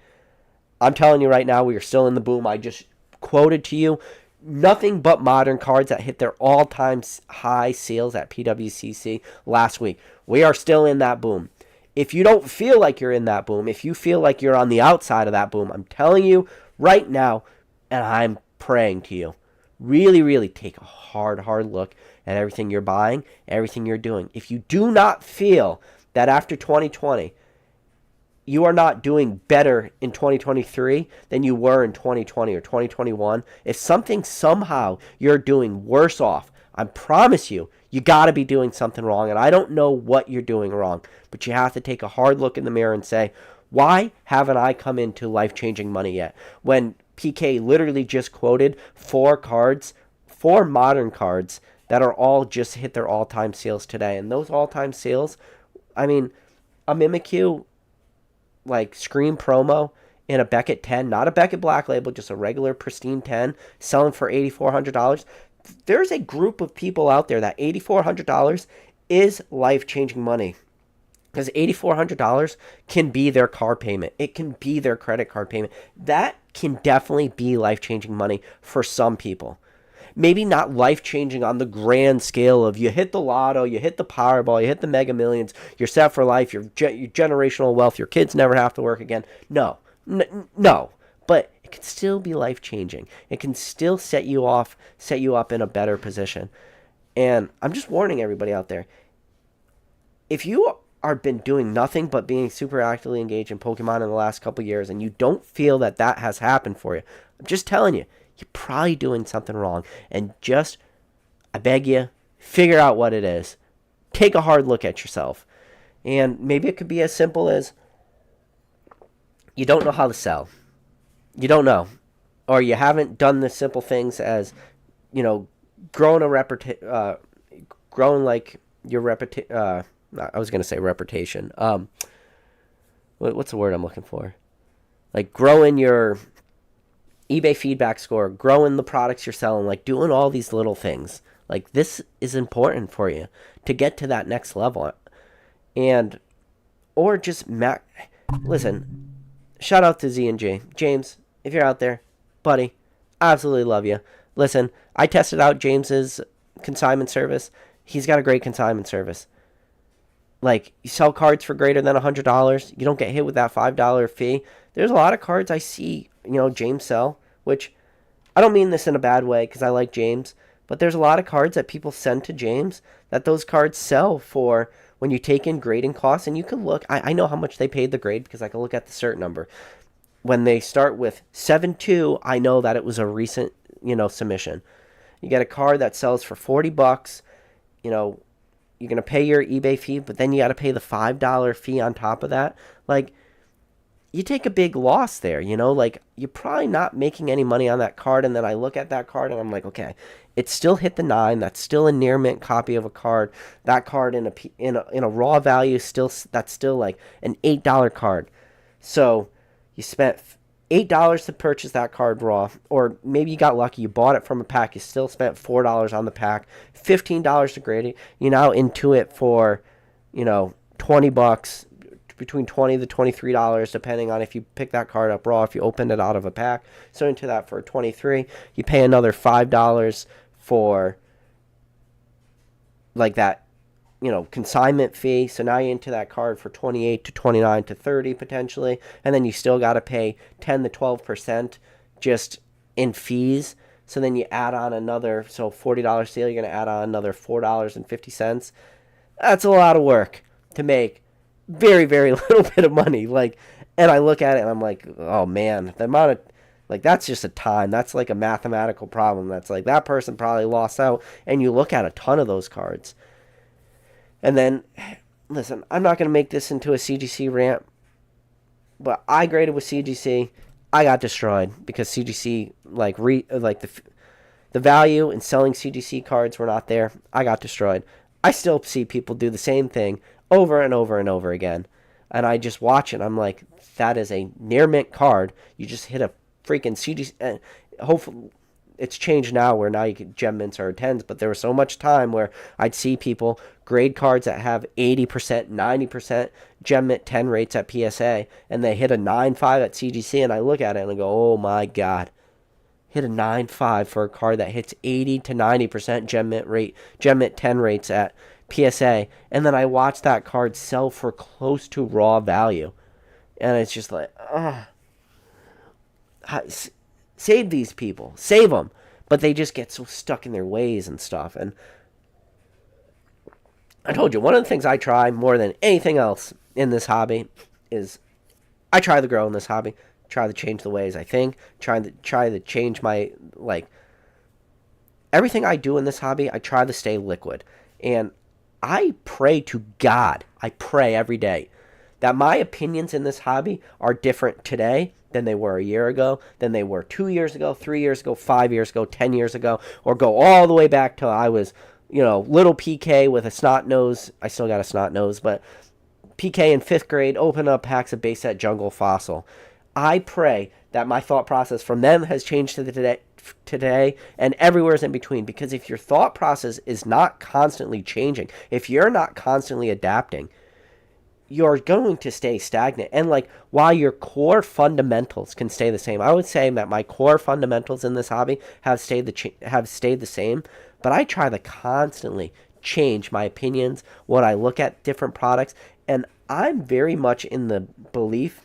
I'm telling you right now, we are still in the boom. I just quoted to you nothing but modern cards that hit their all-time high sales at PWCC last week. We are still in that boom. If you don't feel like you're in that boom, if you feel like you're on the outside of that boom, I'm telling you right now, and I'm praying to you, really, really take a hard look at everything you're buying, everything you're doing. If you do not feel that after 2020, you are not doing better in 2023 than you were in 2020 or 2021, if something somehow you're doing worse off, I promise you, you got to be doing something wrong. And I don't know what you're doing wrong, but you have to take a hard look in the mirror and say, why haven't I come into life-changing money yet? When PK literally just quoted 4 modern cards that are all just hit their all-time sales today. And those all-time sales, I mean, a Mimikyu like Scream promo in a Beckett 10, not a Beckett Black Label, just a regular pristine 10, selling for $8,400. There's a group of people out there that $8,400 is life-changing money. Because $8,400 can be their car payment. It can be their credit card payment. That can definitely be life-changing money for some people. Maybe not life-changing on the grand scale of you hit the lotto, you hit the Powerball, you hit the Mega Millions, you're set for life, your generational wealth, your kids never have to work again. No. But it can still be life-changing. It can still set you up in a better position. And I'm just warning everybody out there. If you are been doing nothing but being super actively engaged in Pokemon in the last couple years and you don't feel that has happened for you, I'm just telling you, you're probably doing something wrong. And just, I beg you, figure out what it is. Take a hard look at yourself. And maybe it could be as simple as you don't know how to sell. You don't know. Or you haven't done the simple things as, growing like your reputation. I was going to say reputation. What's the word I'm looking for? Like growing your eBay feedback score, growing the products you're selling, like doing all these little things. Like, this is important for you to get to that next level. And, or just, listen, shout out to Z and J. James, if you're out there, buddy, I absolutely love you. Listen, I tested out James's consignment service. He's got a great consignment service. Like, you sell cards for greater than $100. You don't get hit with that $5 fee. There's a lot of cards I see, James sell, which I don't mean this in a bad way because I like James, but there's a lot of cards that people send to James that those cards sell for when you take in grading costs. And you can look, I know how much they paid the grade because I can look at the cert number. When they start with 7.2, I know that it was a recent, submission. You get a card that sells for $40, you're going to pay your eBay fee, but then you got to pay the $5 fee on top of that. Like, you take a big loss there, you know, like you're probably not making any money on that card. And then I look at that card and I'm like, okay, it still hit the 9. That's still a near mint copy of a card. That card in a raw value that's still like an $8 card. So you spent $8 to purchase that card raw, or maybe you got lucky, you bought it from a pack, you still spent $4 on the pack, $15 to grade it. You're now into it for, you know, $20, between $20 to $23, depending on if you pick that card up raw, if you opened it out of a pack. So into that for 23, you pay another $5 for like that, you know, consignment fee. So now you're into that card for 28 to 29 to 30 potentially, and then you still got to pay 10 to 12% just in fees. So then you add on another, so $40 sale, you're going to add on another $4.50. That's a lot of work to make very, very little bit of money. Like, and I look at it and I'm like, oh man, the amount of, like, that's just a time. That's like a mathematical problem. That's like, that person probably lost out. And you look at a ton of those cards. And then, listen, I'm not going to make this into a CGC rant, but I graded with CGC. I got destroyed because CGC, like the value in selling CGC cards were not there. I got destroyed. I still see people do the same thing over and over and over again. And I just watch it. I'm like, that is a near mint card. You just hit a freaking CGC. Hopefully, it's changed now where now you can gem mints or 10s, but there was so much time where I'd see people grade cards that have 80%, 90% gem mint 10 rates at PSA, and they hit a 9.5 at CGC, and I look at it and I go, oh my God. Hit a 9.5 for a card that hits 80 to 90% gem mint 10 rates at PSA, and then I watch that card sell for close to raw value. And it's just like, save these people. Save them. But they just get so stuck in their ways and stuff. And I told you, one of the things I try more than anything else in this hobby is I try to grow in this hobby. Try to change the ways I think. Try to change my, like, everything I do in this hobby, I try to stay liquid. And I pray to God, I pray every day that my opinions in this hobby are different today than they were a year ago, than they were 2 years ago, 3 years ago, 5 years ago, 10 years ago, or go all the way back till I was, you know, little PK with a snot nose. I still got a snot nose, but PK in 5th grade, open up packs of base set jungle fossil. I pray that my thought process from them has changed to today and everywhere in between, because if your thought process is not constantly changing, if you're not constantly adapting, you're going to stay stagnant. And like, while your core fundamentals can stay the same, I would say that my core fundamentals in this hobby have stayed the same, but I try to constantly change my opinions when I look at different products. And I'm very much in the belief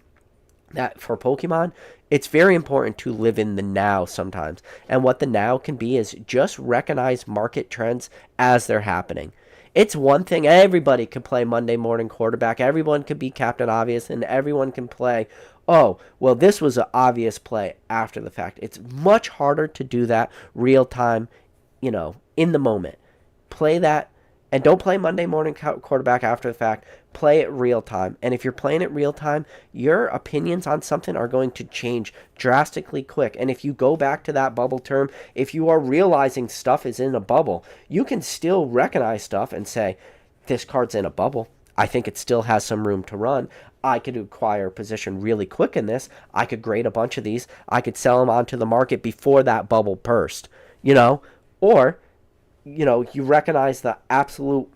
that for Pokemon, it's very important to live in the now sometimes. And what the now can be is just recognize market trends as they're happening. It's one thing, everybody can play Monday morning quarterback, everyone can be Captain Obvious, and everyone can play, oh, well, this was an obvious play after the fact. It's much harder to do that real time, you know, in the moment. Play that, and don't play Monday morning quarterback after the fact. Play it real time. And if you're playing it real time, your opinions on something are going to change drastically quick. And if you go back to that bubble term, if you are realizing stuff is in a bubble, you can still recognize stuff and say, this card's in a bubble. I think it still has some room to run. I could acquire a position really quick in this. I could grade a bunch of these. I could sell them onto the market before that bubble burst, you know? Or, you know, you recognize the absolute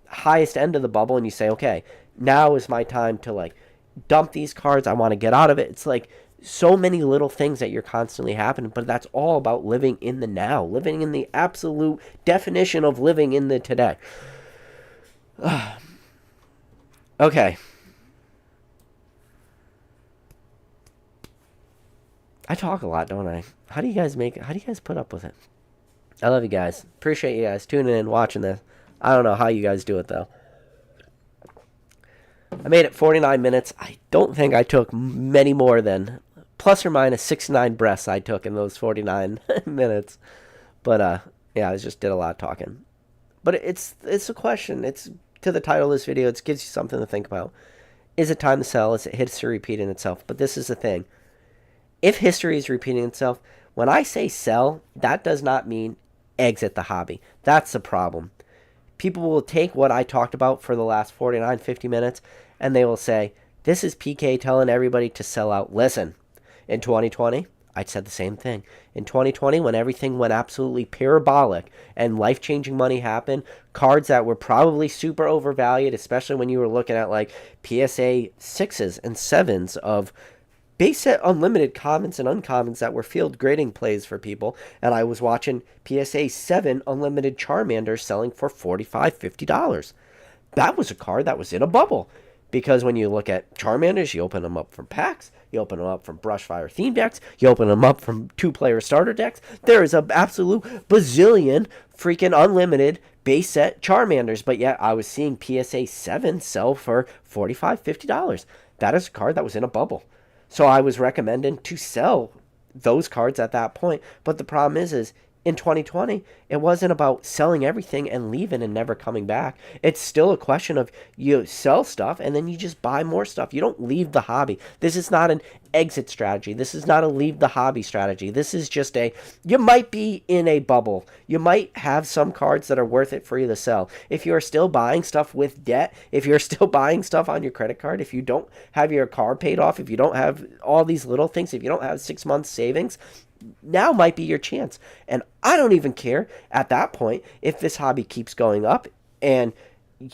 highest end of the bubble and you say, okay, now is my time to like dump these cards. I want to get out of it. It's like so many little things that you're constantly happening, but that's all about living in the now, living in the absolute definition of living in the today. Okay. I talk a lot, don't I? How do you guys put up with it? I love you guys. Appreciate you guys tuning in, watching this. I don't know how you guys do it, though. I made it 49 minutes. I don't think I took many more than plus or minus 69 breaths I took in those 49 minutes. But, yeah, I just did a lot of talking. But it's a question. It's to the title of this video. It gives you something to think about. Is it time to sell? Is it history repeating itself? But this is the thing. If history is repeating itself, when I say sell, that does not mean exit the hobby. That's the problem. People will take what I talked about for the last 49, 50 minutes, and they will say, this is PK telling everybody to sell out. Listen, in 2020, I said the same thing. In 2020, when everything went absolutely parabolic and life-changing money happened, cards that were probably super overvalued, especially when you were looking at like PSA 6s and 7s of base set unlimited commons and uncommons that were field grading plays for people, and I was watching PSA 7 unlimited Charmander selling for $45, $50. That was a card that was in a bubble. Because when you look at Charmanders, you open them up from packs, you open them up from Brushfire theme decks, you open them up from 2-player starter decks. There is an absolute bazillion freaking unlimited base set Charmanders, but yet I was seeing PSA 7 sell for $45, $50. That is a card that was in a bubble. So I was recommending to sell those cards at that point. But the problem is in 2020, it wasn't about selling everything and leaving and never coming back. It's still a question of you sell stuff and then you just buy more stuff. You don't leave the hobby. This is not an exit strategy. This is not a leave the hobby strategy. This is just you might be in a bubble. You might have some cards that are worth it for you to sell. If you're still buying stuff with debt, if you're still buying stuff on your credit card, if you don't have your car paid off, if you don't have all these little things, if you don't have 6 months savings, now might be your chance. And I don't even care at that point if this hobby keeps going up and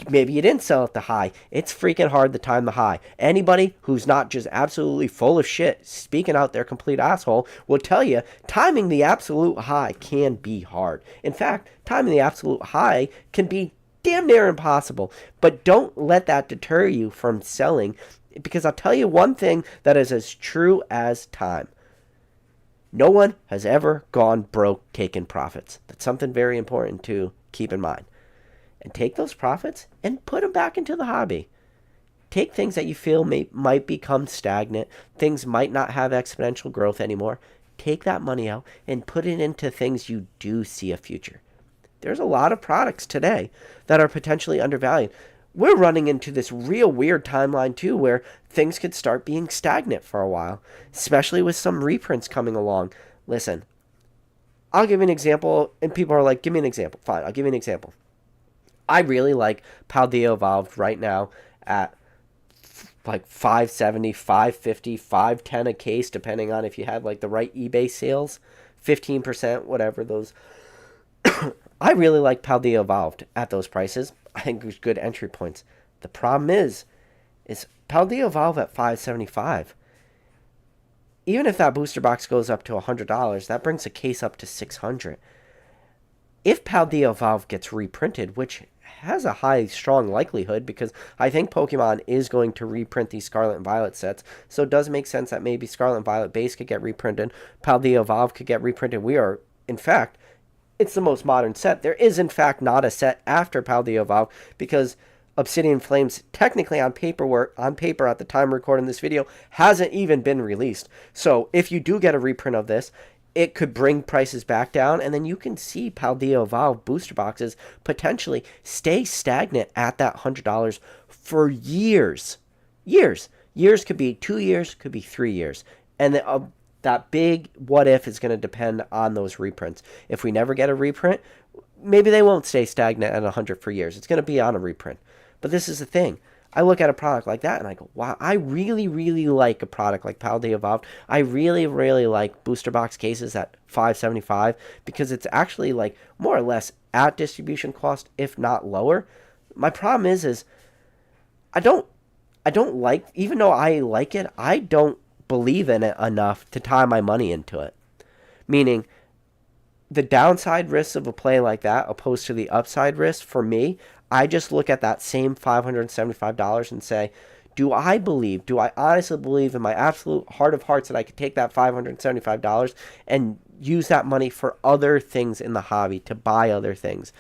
maybe you didn't sell at the high. It's freaking hard to time the high. Anybody who's not just absolutely full of shit speaking out their complete asshole will tell you timing the absolute high can be hard. In fact, timing the absolute high can be damn near impossible. But don't let that deter you from selling, because I'll tell you one thing that is as true as time. No one has ever gone broke taking profits. That's something very important to keep in mind. And take those profits and put them back into the hobby. Take things that you feel might become stagnant, things might not have exponential growth anymore. Take that money out and put it into things you do see a future. There's a lot of products today that are potentially undervalued. We're running into this real weird timeline too where things could start being stagnant for a while, especially with some reprints coming along. Listen, I'll give you an example, and people are like, give me an example. Fine, I'll give you an example. I really like Paldea Evolved right now at like $570, $550, $510 a case, depending on if you had like the right eBay sales, 15%, whatever those. I really like Paldea Evolved at those prices. I think there's good entry points. The problem is Paldea Evolved at $575. Even if that booster box goes up to $100, that brings a case up to $600. If Paldea Evolved gets reprinted, which has a high, strong likelihood, because I think Pokemon is going to reprint these Scarlet and Violet sets, so it does make sense that maybe Scarlet and Violet base could get reprinted, Paldea Evolved could get reprinted. We are, in fact, it's the most modern set. There is, in fact, not a set after Paldea Evolved, because Obsidian Flames, technically on paper at the time of recording this video, hasn't even been released. So if you do get a reprint of this, it could bring prices back down, and then you can see Paldea Evolved booster boxes potentially stay stagnant at that $100 for years. Years could be 2 years, could be 3 years. And that big what if is going to depend on those reprints. If we never get a reprint, maybe they won't stay stagnant at 100 for years. It's going to be on a reprint. But this is the thing. I look at a product like that and I go, wow, I really, really like a product like Paldea Evolved. I really, really like booster box cases at $575 because it's actually like more or less at distribution cost, if not lower. My problem is I don't like, even though I like it, I don't believe in it enough to tie my money into it. Meaning, the downside risks of a play like that opposed to the upside risk, for me, I just look at that same $575 and say, do I honestly believe in my absolute heart of hearts that I could take that $575 and use that money for other things in the hobby, to buy other things,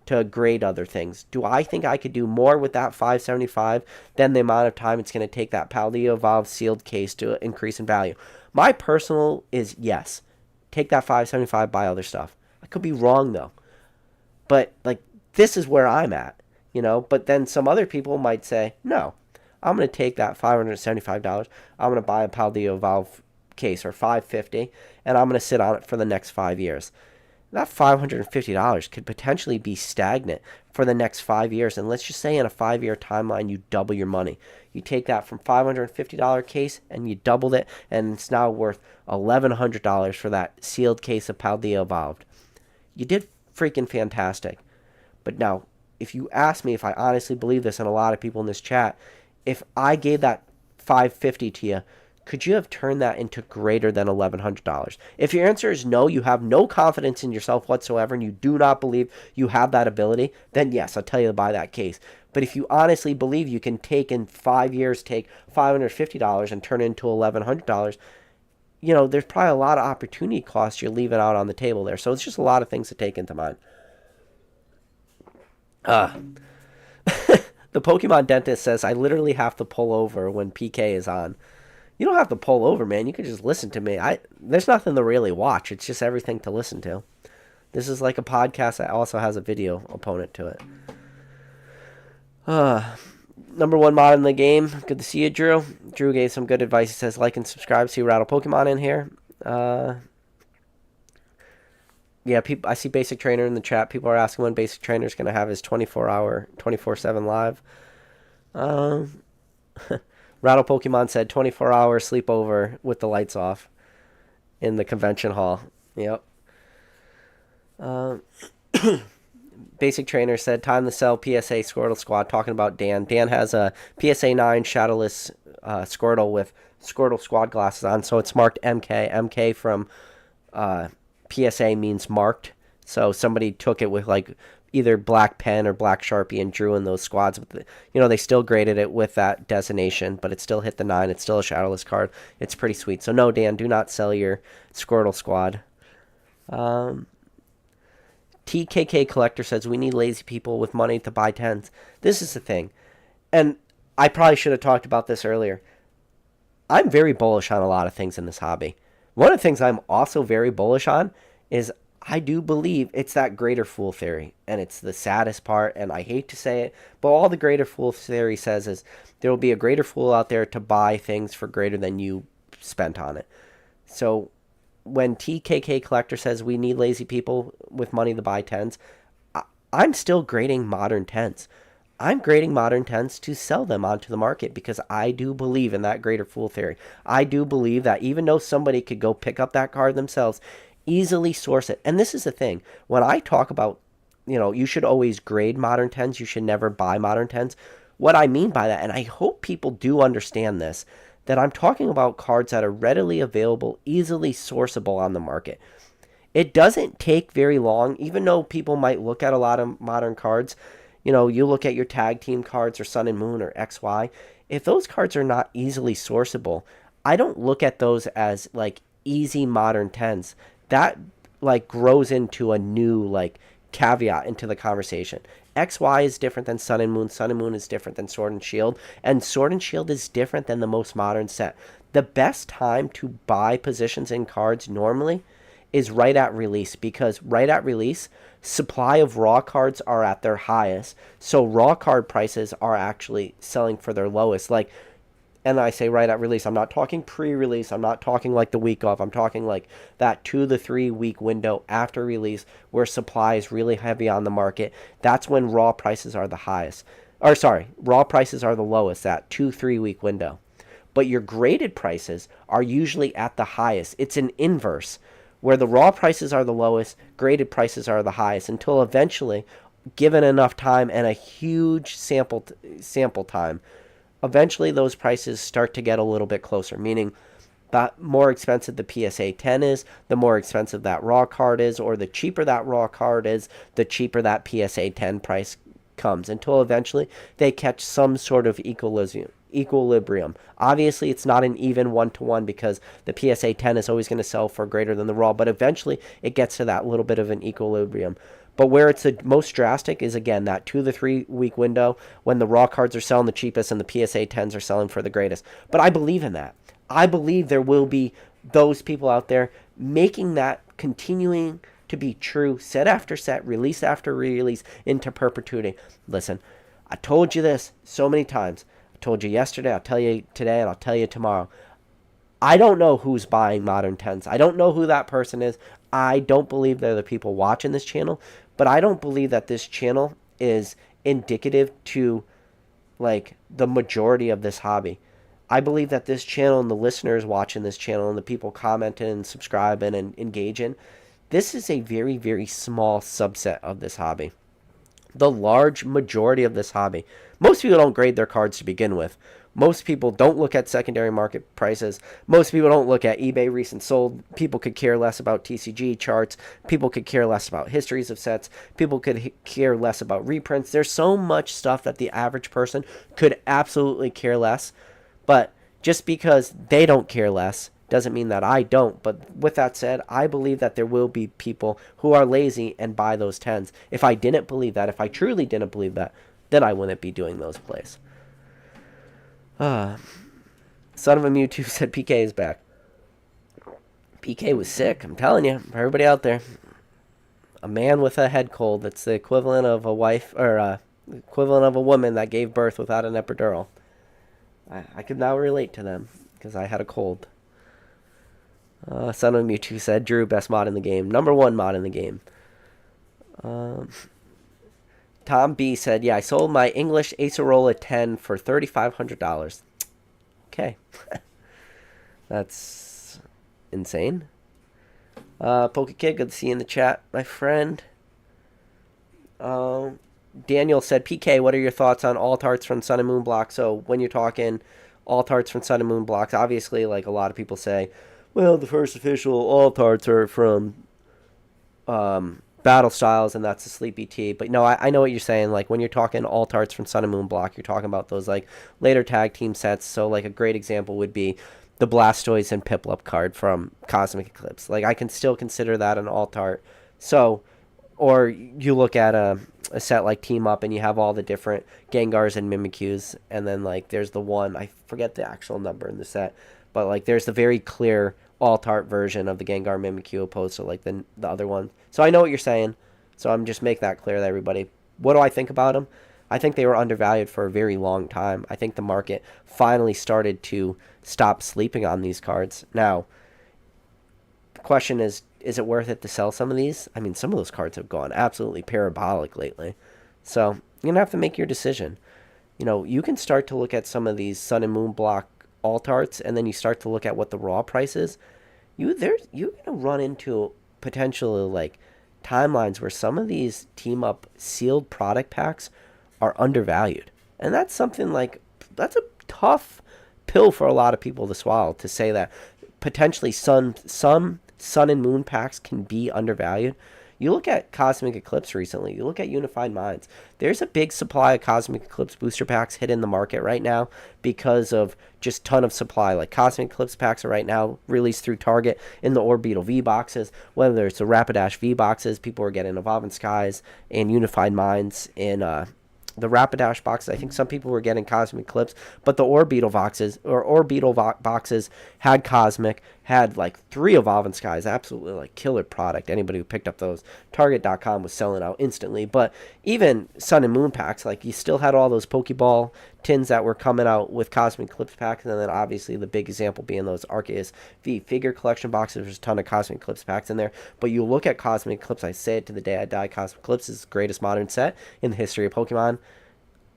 to grade other things? Do I think I could do more with that $575 than the amount of time it's going to take that Paldea Evolved sealed case to increase in value? My personal is yes. Take that $575, buy other stuff. I could be wrong though. But like, this is where I'm at, you know. But then some other people might say, no, I'm going to take that $575. I'm going to buy a Paldeo valve case or $550, and I'm going to sit on it for the next 5 years. That $550 could potentially be stagnant for the next 5 years. And let's just say in a 5-year timeline, you double your money. You take that from $550 case and you doubled it, and it's now worth $1,100 for that sealed case of Paldeo valved. You did freaking fantastic. But now, if you ask me if I honestly believe this, and a lot of people in this chat, if I gave that $550 to you, could you have turned that into greater than $1,100? If your answer is no, you have no confidence in yourself whatsoever, and you do not believe you have that ability, then yes, I'll tell you to buy that case. But if you honestly believe you can take in 5 years, take $550 and turn it into $1,100, there's probably a lot of opportunity costs you're leaving out on the table there. So it's just a lot of things to take into mind. The Pokemon dentist says, I literally have to pull over when PK is on. You don't have to pull over, man. You can just listen to me. There's nothing to really watch. It's just everything to listen to. This is like a podcast that also has a video opponent to it. Number 1 mod in the game. Good to see you, Drew. Drew gave some good advice. He says, like and subscribe. See Rattle Pokemon in here. Yeah, I see Basic Trainer in the chat. People are asking when Basic Trainer is going to have his 24/7 live. Rattle Pokemon said 24-hour sleepover with the lights off in the convention hall. Yep. Basic Trainer said time to sell PSA Squirtle Squad. Talking about Dan. Dan has a PSA 9 Shadowless Squirtle with Squirtle Squad glasses on, so it's marked MK. MK from PSA means marked. So somebody took it with like either black pen or black Sharpie and drew in those squads. They still graded it with that designation, but it still hit the 9. It's still a Shadowless card. It's pretty sweet. So no, Dan, do not sell your Squirtle Squad. TKK Collector says, we need lazy people with money to buy 10s. This is the thing. And I probably should have talked about this earlier. I'm very bullish on a lot of things in this hobby. One of the things I'm also very bullish on is I do believe it's that greater fool theory. And it's the saddest part, and I hate to say it, but all the greater fool theory says is there will be a greater fool out there to buy things for greater than you spent on it. So when TKK Collector says we need lazy people with money to buy 10s, I'm still grading modern 10s. I'm grading modern 10s to sell them onto the market because I do believe in that greater fool theory. I do believe that even though somebody could go pick up that card themselves, easily source it. And this is the thing. When I talk about, you should always grade modern 10s, you should never buy modern 10s. What I mean by that, and I hope people do understand this, that I'm talking about cards that are readily available, easily sourceable on the market. It doesn't take very long, even though people might look at a lot of modern cards. You look at your tag team cards or Sun and Moon or XY. If those cards are not easily sourceable, I don't look at those as like easy modern 10s. That like grows into a new like caveat into the conversation. XY is different than Sun and Moon. Sun and Moon is different than Sword and Shield. And Sword and Shield is different than the most modern set. The best time to buy positions in cards normally is right at release, because right at release, supply of raw cards are at their highest. So raw card prices are actually selling for their lowest. And I say right at release, I'm not talking pre-release. I'm not talking like the week off. I'm talking like that 2 to 3 week window after release where supply is really heavy on the market. That's when raw prices are the highest. Raw prices are the lowest, that 2-3 week window. But your graded prices are usually at the highest. It's an inverse, where the raw prices are the lowest, graded prices are the highest, until eventually, given enough time and a huge sample time, eventually those prices start to get a little bit closer, meaning the more expensive the PSA 10 is, the more expensive that raw card is, or the cheaper that raw card is, the cheaper that PSA 10 price comes, until eventually they catch some sort of equilibrium. Obviously, it's not an even 1-to-1 because the PSA 10 is always going to sell for greater than the raw, but eventually it gets to that little bit of an equilibrium. But where it's the most drastic is, again, that 2 to 3 week window when the raw cards are selling the cheapest and the PSA 10s are selling for the greatest. But I believe in that. I believe there will be those people out there making that continuing to be true, set after set, release after release, into perpetuity. Listen, I told you this so many times. told you yesterday, I'll tell you today, and I'll tell you tomorrow. I don't know who's buying Modern 10s. I don't know who that person is. I don't believe they're the people watching this channel, but I don't believe that this channel is indicative to like the majority of this hobby. I believe that this channel and the listeners watching this channel and the people commenting and subscribing and engaging, this is a very, very small subset of this hobby. The large majority of this hobby, most people don't grade their cards to begin with. Most people don't look at secondary market prices. Most people don't look at eBay recent sold. People could care less about TCG charts. People could care less about histories of sets. People could care less about reprints. There's so much stuff that the average person could absolutely care less. But just because they don't care less doesn't mean that I don't. But with that said, I believe that there will be people who are lazy and buy those 10s. If I didn't believe that, if I truly didn't believe that, then I wouldn't be doing those plays. Son of a Mewtwo said PK is back. PK was sick, I'm telling you. For everybody out there. A man with a head cold. That's the equivalent of a wife, or equivalent of a woman that gave birth without an epidural. I could now relate to them, because I had a cold. Son of a Mewtwo said, Drew, best mod in the game. Number 1 mod in the game. Tom B said, yeah, I sold my English Acerola 10 for $3,500. Okay. That's insane. PokeKid, good to see you in the chat, my friend. Daniel said, PK, what are your thoughts on alt arts from Sun and Moon blocks? So when you're talking alt arts from Sun and Moon blocks, obviously, like a lot of people say, well, the first official alt arts are from Battle Styles, and that's a Sleepy Tea. But no, I know what you're saying. Like when you're talking alt arts from Sun and Moon block, you're talking about those like later tag team sets. So like a great example would be the Blastoise and Piplup card from Cosmic Eclipse. Like I can still consider that an alt art. So, or you look at a set like Team Up and you have all the different Gengars and Mimikyus, and then like there's the one, I forget the actual number in the set, but like there's the very clear alt art version of the Gengar Mimikyu opposed to like the other one. So I know what you're saying. So I'm just make that clear to everybody. What do I think about them? I think they were undervalued for a very long time. I think the market finally started to stop sleeping on these cards. Now, the question is it worth it to sell some of these? I mean, some of those cards have gone absolutely parabolic lately. So you're going to have to make your decision. You know, you can start to look at some of these Sun and Moon block alt arts, and then you start to look at what the raw price is. You're going to run into potentially like timelines where some of these team up sealed product packs are undervalued. And that's something like, that's a tough pill for a lot of people to swallow, to say that potentially some Sun and Moon packs can be undervalued. You look at Cosmic Eclipse recently. You look at Unified Minds. There's a big supply of Cosmic Eclipse booster packs hitting the market right now because of just ton of supply. Like Cosmic Eclipse packs are right now released through Target in the Orbeetle V boxes. Whether it's the Rapidash V boxes, people are getting Evolving Skies and Unified Minds in the Rapidash boxes. I think some people were getting Cosmic Eclipse, but the Orbeetle boxes had Cosmic, had like 3 Evolving Skies, absolutely like killer product. Anybody who picked up those, Target.com was selling out instantly. But even Sun and Moon packs, like you still had all those Pokeball tins that were coming out with Cosmic Eclipse packs, and then obviously the big example being those Arceus V figure collection boxes. There's a ton of Cosmic Eclipse packs in there. But you look at Cosmic Eclipse, I say it to the day I die, Cosmic Eclipse is the greatest modern set in the history of Pokemon.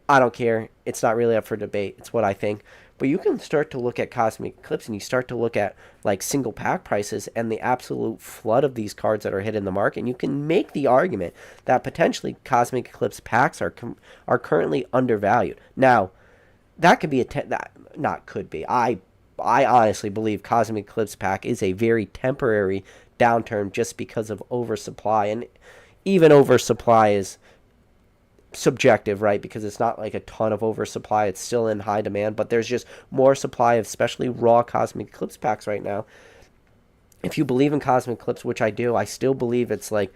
I don't care. It's not really up for debate. It's what I think. But you can start to look at Cosmic Eclipse, and you start to look at like single pack prices and the absolute flood of these cards that are hitting the market. And you can make the argument that potentially Cosmic Eclipse packs are currently undervalued. Now, that could be I honestly believe Cosmic Eclipse pack is a very temporary downturn just because of oversupply, and even oversupply is subjective, right? Because it's not like a ton of oversupply. It's still in high demand, but there's just more supply of especially raw Cosmic Eclipse packs right now. If you believe in Cosmic Eclipse, which I do, I still believe it's like,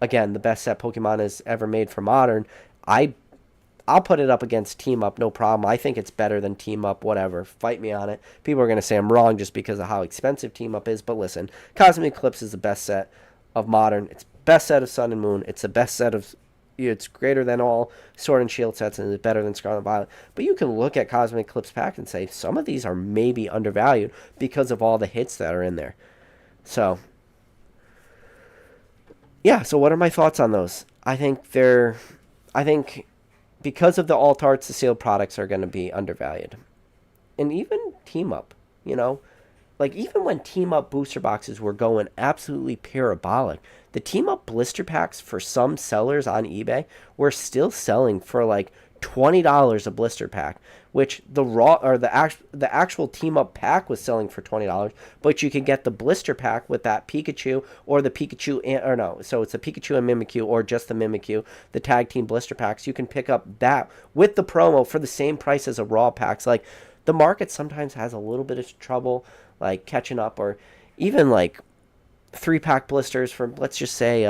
again, the best set Pokemon has ever made for Modern. I'll put it up against Team Up, no problem. I think it's better than Team Up, whatever. Fight me on it. People are going to say I'm wrong just because of how expensive Team Up is, but listen, Cosmic Eclipse is the best set of Modern. It's the best set of Sun and Moon. It's the best set of it's greater than all Sword and Shield sets and is better than Scarlet and Violet. But you can look at Cosmic Eclipse Pack and say some of these are maybe undervalued because of all the hits that are in there. So, yeah, so what are my thoughts on those? I think because of the alt arts, the sealed products are going to be undervalued. And even Team Up, you know, like even when Team Up booster boxes were going absolutely parabolic, the Team Up blister packs for some sellers on eBay were still selling for like $20 a blister pack, which the raw or the actual Team Up pack was selling for $20, but you could get the blister pack with that Pikachu or the Pikachu or no, so it's a Pikachu and Mimikyu or just the Mimikyu, the tag team blister packs. You can pick up that with the promo for the same price as a raw packs. Like the market sometimes has a little bit of trouble like catching up, or even like 3-pack blisters from, let's just say,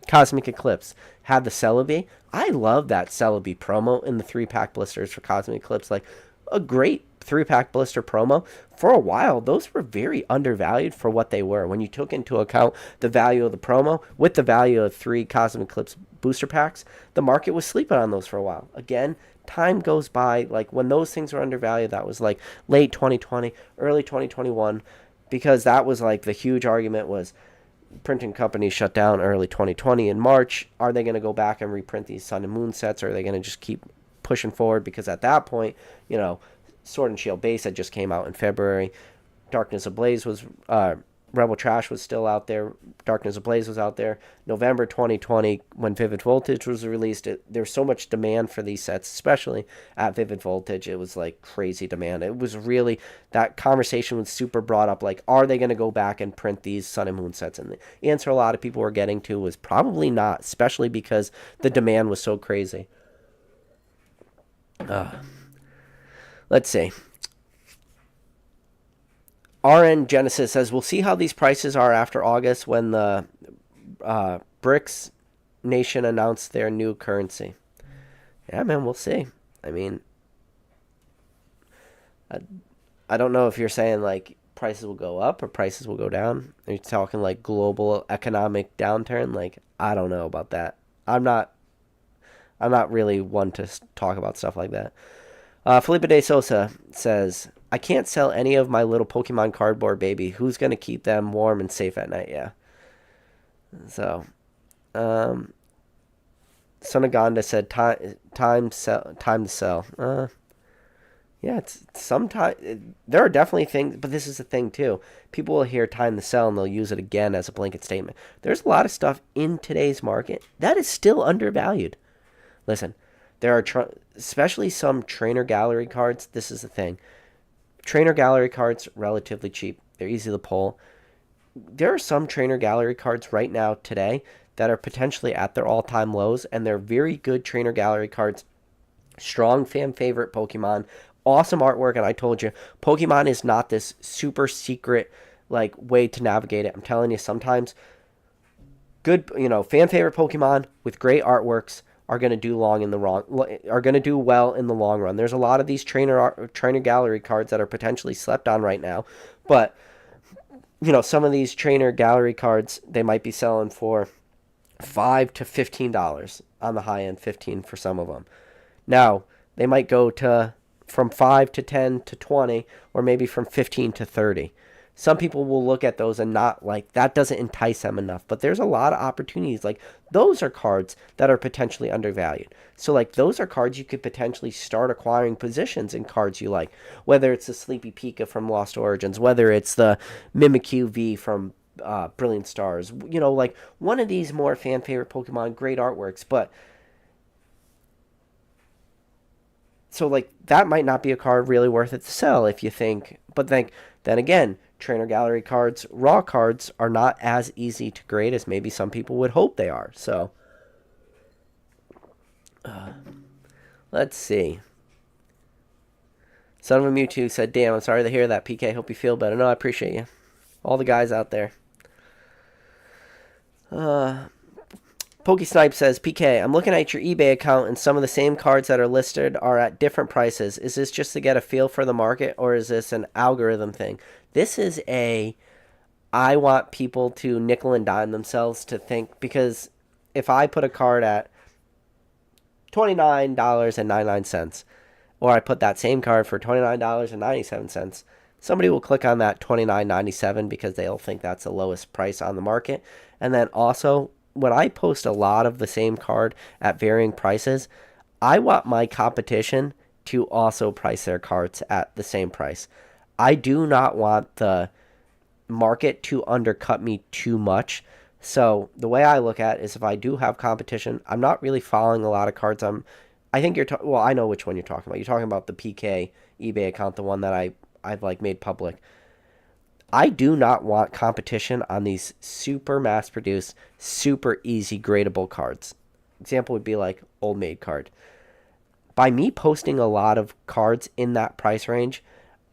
Cosmic Eclipse had the Celebi. I love that Celebi promo in the 3-pack blisters for Cosmic Eclipse. Like a great 3-pack blister promo. For a while, those were very undervalued for what they were. When you took into account the value of the promo with the value of 3 Cosmic Eclipse booster packs, the market was sleeping on those for a while. Again, time goes by. Like when those things were undervalued, that was like late 2020, early 2021, because that was like the huge argument was printing companies shut down early 2020 in March. Are they going to go back and reprint these Sun and Moon sets, or are they going to just keep pushing forward? Because at that point, you know, Sword and Shield base had just came out in February. Darkness Ablaze was Rebel Trash was still out there. Darkness Ablaze was out there. November 2020, when Vivid Voltage was released, there was so much demand for these sets, especially at Vivid Voltage. It was like crazy demand. It was really, that conversation was super brought up. Like, are they going to go back and print these Sun and Moon sets? And the answer a lot of people were getting to was probably not, especially because the demand was so crazy. Let's see. RN Genesis says, we'll see how these prices are after August when the BRICS nation announced their new currency. Yeah, man, we'll see. I mean, I don't know if you're saying like prices will go up or prices will go down. Are you talking like global economic downturn? Like, I don't know about that. I'm not really one to talk about stuff like that. Felipe de Sosa says, I can't sell any of my little Pokemon cardboard baby. Who's going to keep them warm and safe at night? Yeah. So, Sonaganda said, time to sell. Yeah, it's sometimes there are definitely things, but this is the thing too. People will hear time to sell and they'll use it again as a blanket statement. There's a lot of stuff in today's market that is still undervalued. Listen, there are especially some trainer gallery cards. This is the thing. Trainer gallery cards, relatively cheap. They're easy to pull. There are some trainer gallery cards right now today that are potentially at their all-time lows, and they're very good trainer gallery cards. Strong fan favorite Pokemon. Awesome artwork, and I told you, Pokemon is not this super secret like way to navigate it. I'm telling you, sometimes good, fan favorite Pokemon with great artworks are going to do well in the long run. There's a lot of these trainer gallery cards that are potentially slept on right now, but some of these trainer gallery cards, they might be selling for $5 to $15 on the high end, 15 for some of them. Now they might go to from 5 to 10 to 20, or maybe from 15 to 30. Some people will look at those and not like, that doesn't entice them enough. But there's a lot of opportunities. Like, those are cards that are potentially undervalued. So, like, those are cards you could potentially start acquiring positions in cards you like. Whether it's the Sleepy Pika from Lost Origins, whether it's the Mimikyu V from Brilliant Stars. Like, one of these more fan favorite Pokemon, great artworks. But, so, like, that might not be a card really worth it to sell if you think. But then again, trainer gallery cards, raw cards are not as easy to grade as maybe some people would hope they are. So, let's see. Son of a Mewtwo said, damn, I'm sorry to hear that, PK. Hope you feel better. No, I appreciate you. All the guys out there. Pokesnipe says, PK, I'm looking at your eBay account and some of the same cards that are listed are at different prices. Is this just to get a feel for the market, or is this an algorithm thing? This is I want people to nickel and dime themselves to think, because if I put a card at $29.99, or I put that same card for $29.97, somebody will click on that $29.97 because they'll think that's the lowest price on the market. And then also, when I post a lot of the same card at varying prices, I want my competition to also price their cards at the same price. I do not want the market to undercut me too much. So the way I look at it is, if I do have competition, I'm not really following a lot of cards. I think well, I know which one you're talking about. You're talking about the PK eBay account, the one that I've like made public. I do not want competition on these super mass produced, super easy gradable cards. Example would be like Old Maid card. By me posting a lot of cards in that price range,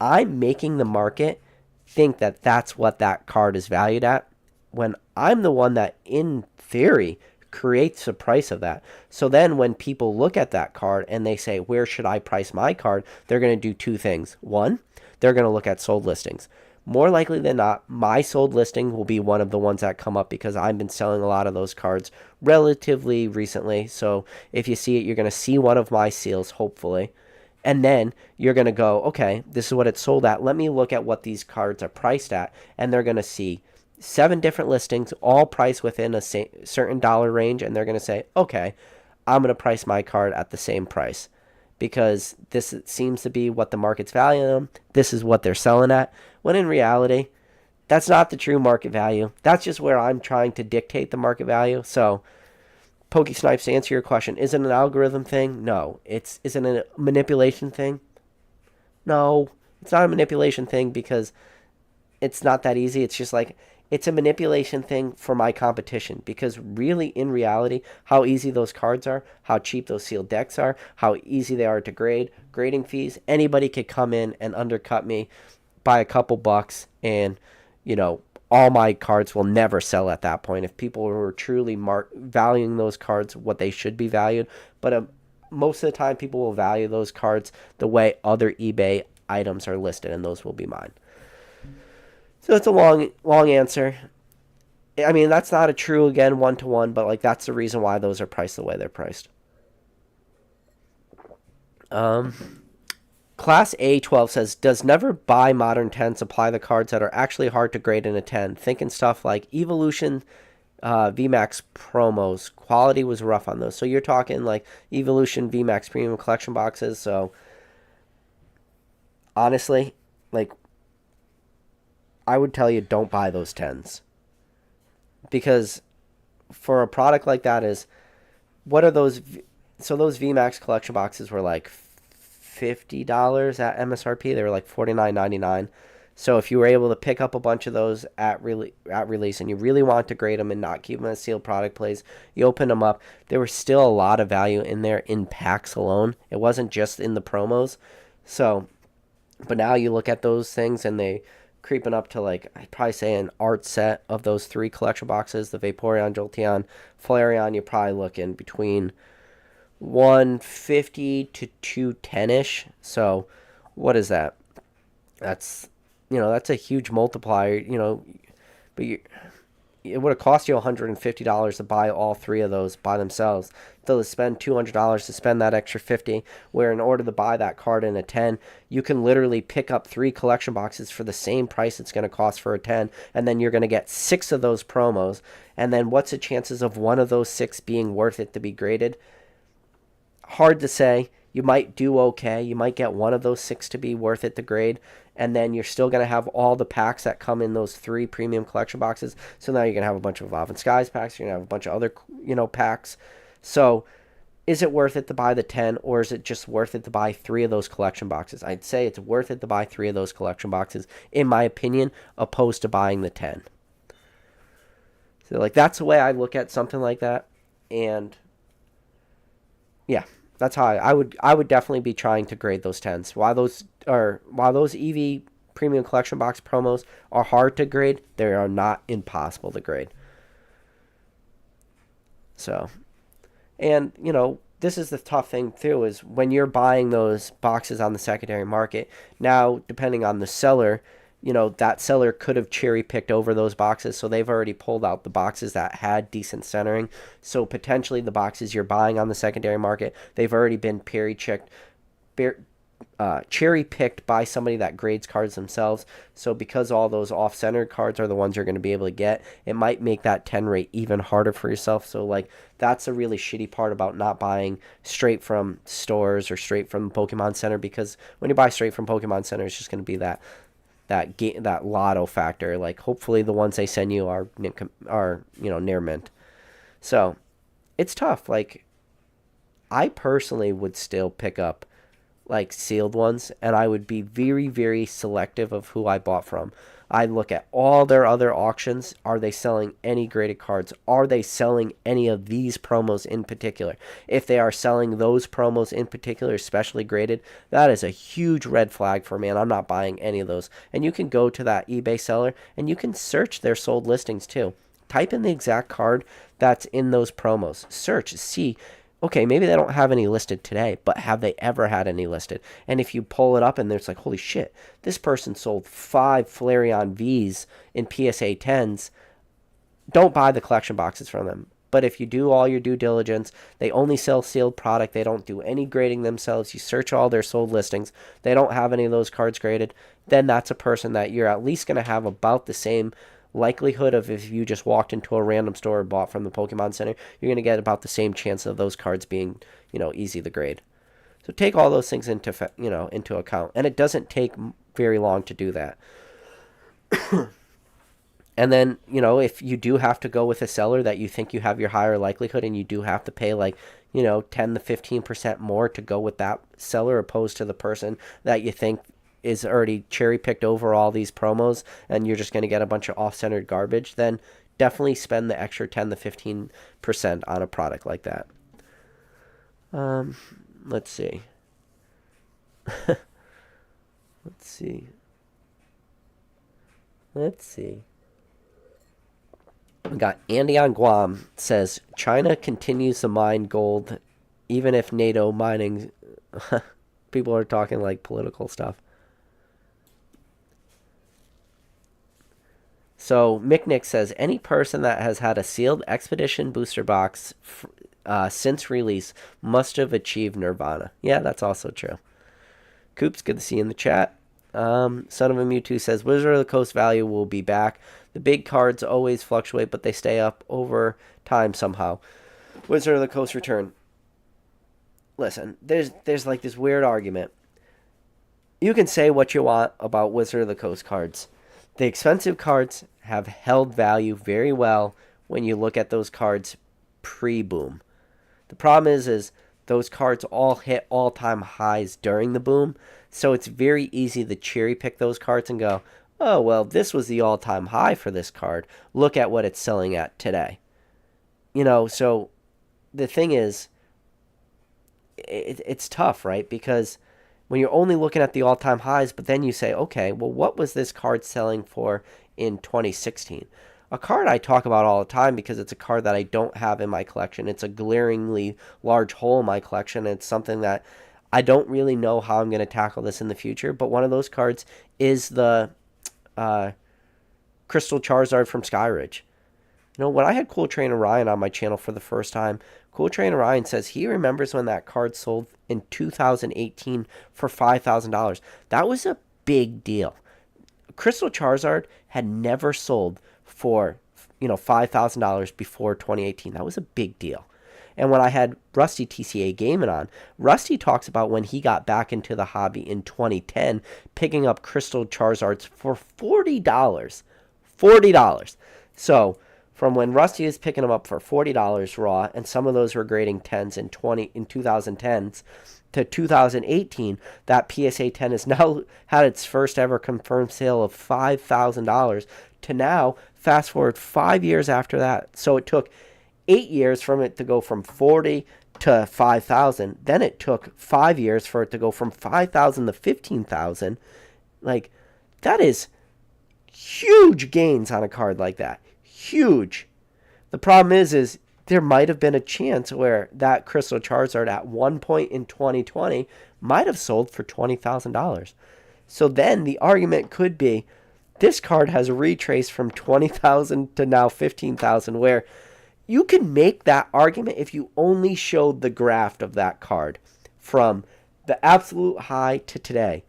I'm making the market think that that's what that card is valued at, when I'm the one that, in theory, creates the price of that. So then when people look at that card and they say, where should I price my card? They're going to do two things. One, they're going to look at sold listings. More likely than not, my sold listing will be one of the ones that come up because I've been selling a lot of those cards relatively recently. So if you see it, you're going to see one of my sales, hopefully. And then you're going to go, okay, this is what it's sold at. Let me look at what these cards are priced at. And they're going to see 7 different listings, all priced within a certain dollar range. And they're going to say, okay, I'm going to price my card at the same price, because this seems to be what the market's valuing them. This is what they're selling at. When in reality, that's not the true market value. That's just where I'm trying to dictate the market value. So, PokeSnipes, to answer your question, is it an algorithm thing? No. Is it a manipulation thing? No. It's not a manipulation thing because it's not that easy. It's just like, it's a manipulation thing for my competition, because really, in reality, how easy those cards are, how cheap those sealed decks are, how easy they are to grade, grading fees, anybody could come in and undercut me by a couple bucks, and, all my cards will never sell at that point if people were truly valuing those cards what they should be valued. But most of the time, people will value those cards the way other eBay items are listed, and those will be mine. So it's a long answer. I mean, that's not a true, again, one-to-one, but like that's the reason why those are priced the way they're priced. Class A12 says, does never buy modern 10 supply the cards that are actually hard to grade in a 10? Thinking stuff like Evolution VMAX promos. Quality was rough on those. So you're talking like Evolution VMAX premium collection boxes. So honestly, like, I would tell you, don't buy those 10s. Because for a product like that is, what are those? So those VMAX collection boxes were like $50 at MSRP. They were like $49.99. So if you were able to pick up a bunch of those at release, and you really want to grade them and not keep them as sealed product plays, you open them up. There was still a lot of value in there in packs alone. It wasn't just in the promos. So, but now you look at those things and they creeping up to, like, I'd probably say an art set of those 3 collection boxes, the Vaporeon, Jolteon, Flareon, you're probably looking between 150 to 210-ish. So what is that? That's, that's a huge multiplier, but it would have cost you $150 to buy all 3 of those by themselves. To spend $200 to spend that extra $50, where in order to buy that card in a 10, you can literally pick up 3 collection boxes for the same price it's going to cost for a 10, and then you're going to get 6 of those promos. And then what's the chances of one of those 6 being worth it to be graded? Hard to say. You might do okay. You might get one of those 6 to be worth it to grade, and then you're still going to have all the packs that come in those 3 premium collection boxes. So now you're going to have a bunch of Evolving Skies packs. You're going to have a bunch of other, packs. So is it worth it to buy the 10, or is it just worth it to buy 3 of those collection boxes? I'd say it's worth it to buy 3 of those collection boxes, in my opinion, opposed to buying the 10. So, like, that's the way I look at something like that. And yeah, that's how I would definitely be trying to grade those 10s. While those EV premium collection box promos are hard to grade, they are not impossible to grade. So, and this is the tough thing too, is when you're buying those boxes on the secondary market. Now, depending on the seller, that seller could have cherry picked over those boxes. So they've already pulled out the boxes that had decent centering. So potentially the boxes you're buying on the secondary market, they've already been cherry picked by somebody that grades cards themselves. So because all those off-centered cards are the ones you're going to be able to get, it might make that 10 rate even harder for yourself. So like that's a really shitty part about not buying straight from stores or straight from Pokemon Center, because when you buy straight from Pokemon Center, it's just going to be that lotto factor. Like hopefully the ones they send you are near mint. So it's tough. Like I personally would still pick up like sealed ones, and I would be very, very selective of who I bought from. I'd look at all their other auctions. Are they selling any graded cards? Are they selling any of these promos in particular? If they are selling those promos in particular, especially graded, that is a huge red flag for me, and I'm not buying any of those. And you can go to that eBay seller, and you can search their sold listings too. Type in the exact card that's in those promos. Search, see, okay, maybe they don't have any listed today, but have they ever had any listed? And if you pull it up and there's like, holy shit, this person sold 5 Flareon Vs in PSA 10s, don't buy the collection boxes from them. But if you do all your due diligence, they only sell sealed product, they don't do any grading themselves, you search all their sold listings, they don't have any of those cards graded, then that's a person that you're at least going to have about the same likelihood of, if you just walked into a random store and bought from the Pokemon Center, you're going to get about the same chance of those cards being, easy to grade. So take all those things into account, and it doesn't take very long to do that. And then, if you do have to go with a seller that you think you have your higher likelihood, and you do have to pay 10 to 15% more to go with that seller opposed to the person that you think is already cherry picked over all these promos, and you're just going to get a bunch of off-centered garbage, then definitely spend the extra 10 to 15% on a product like that. Let's see. Let's see. We got Andy on Guam says, China continues to mine gold even if NATO mining. People are talking like political stuff. So Mick says, any person that has had a sealed Expedition booster box since release must have achieved Nirvana. Yeah, that's also true. Coops, good to see you in the chat. Son of a Mewtwo says, Wizard of the Coast value will be back. The big cards always fluctuate, but they stay up over time somehow. Wizard of the Coast return. Listen, there's like this weird argument. You can say what you want about Wizard of the Coast cards. The expensive cards have held value very well when you look at those cards pre-boom. The problem is those cards all hit all-time highs during the boom, so it's very easy to cherry pick those cards and go, oh, well, this was the all-time high for this card. Look at what it's selling at today. So the thing is, it's tough, right? Because when you're only looking at the all-time highs, but then you say, okay, well, what was this card selling for in 2016? A card I talk about all the time because it's a card that I don't have in my collection. It's a glaringly large hole in my collection. It's something that I don't really know how I'm going to tackle this in the future, but one of those cards is the Crystal Charizard from Skyridge. When I had Cool Train Orion on my channel for the first time, Cool Train Orion says he remembers when that card sold in 2018 for $5,000. That was a big deal. Crystal Charizard had never sold for, $5,000 before 2018. That was a big deal. And when I had Rusty TCA Gaming on, Rusty talks about when he got back into the hobby in 2010, picking up Crystal Charizards for $40. $40. So from when Rusty is picking them up for $40 raw, and some of those were grading 10s in 2010s, to 2018, that PSA 10 has now had its first ever confirmed sale of $5,000 to now, fast forward 5 years after that. So it took 8 years from it to go from 40 to 5,000. Then it took 5 years for it to go from 5,000 to 15,000. Like, that is huge gains on a card like that. Huge. The problem is there might have been a chance where that Crystal Charizard at one point in 2020 might have sold for $20,000. So then the argument could be, this card has retraced from 20,000 to now 15,000, where you can make that argument if you only showed the graph of that card from the absolute high to today.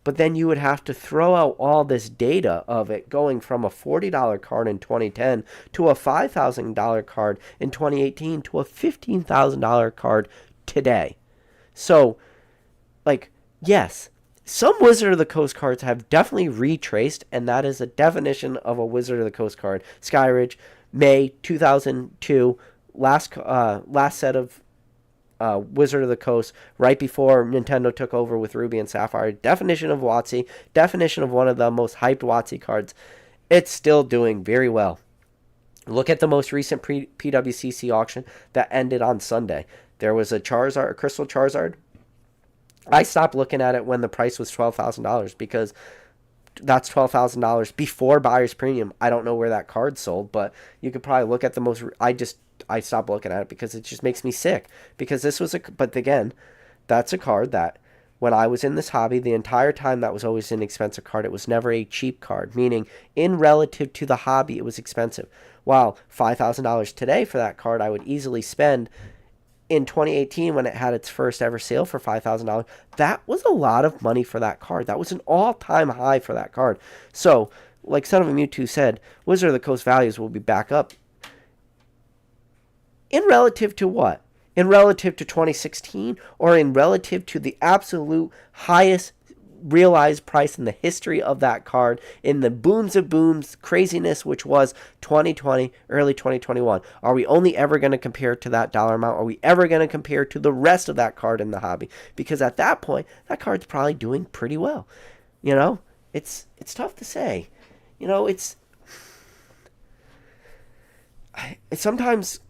But then you would have to throw out all this data of it going from a $40 card in 2010 to a $5,000 card in 2018 to a $15,000 card today. So, like, yes, some Wizard of the Coast cards have definitely retraced, and that is a definition of a Wizard of the Coast card. Skyridge, May 2002, last set of Wizard of the Coast, right before Nintendo took over with Ruby and Sapphire. Definition of WotC, definition of one of the most hyped WotC cards. It's still doing very well. Look at the most recent PWCC auction that ended on Sunday. There was a Charizard, a Crystal Charizard. I stopped looking at it when the price was $12,000 because that's $12,000 before buyer's premium. I don't know where that card sold, but you could probably look at the most. I stopped looking at it because it just makes me sick. Because this was but again, that's a card that when I was in this hobby, the entire time that was always an expensive card. It was never a cheap card, meaning in relative to the hobby, it was expensive. While $5,000 today for that card, I would easily spend. In 2018, when it had its first ever sale for $5,000, that was a lot of money for that card. That was an all-time high for that card. So, like Son of a Mewtwo said, Wizard of the Coast values will be back up. In relative to what? In relative to 2016, or in relative to the absolute highest realized price in the history of that card, in the booms of booms craziness which was 2020, early 2021. Are we only ever going to compare to that dollar amount? Are we ever going to compare to the rest of that card in the hobby? Because at that point, that card's probably doing pretty well. You know, it's tough to say. You know, it's sometimes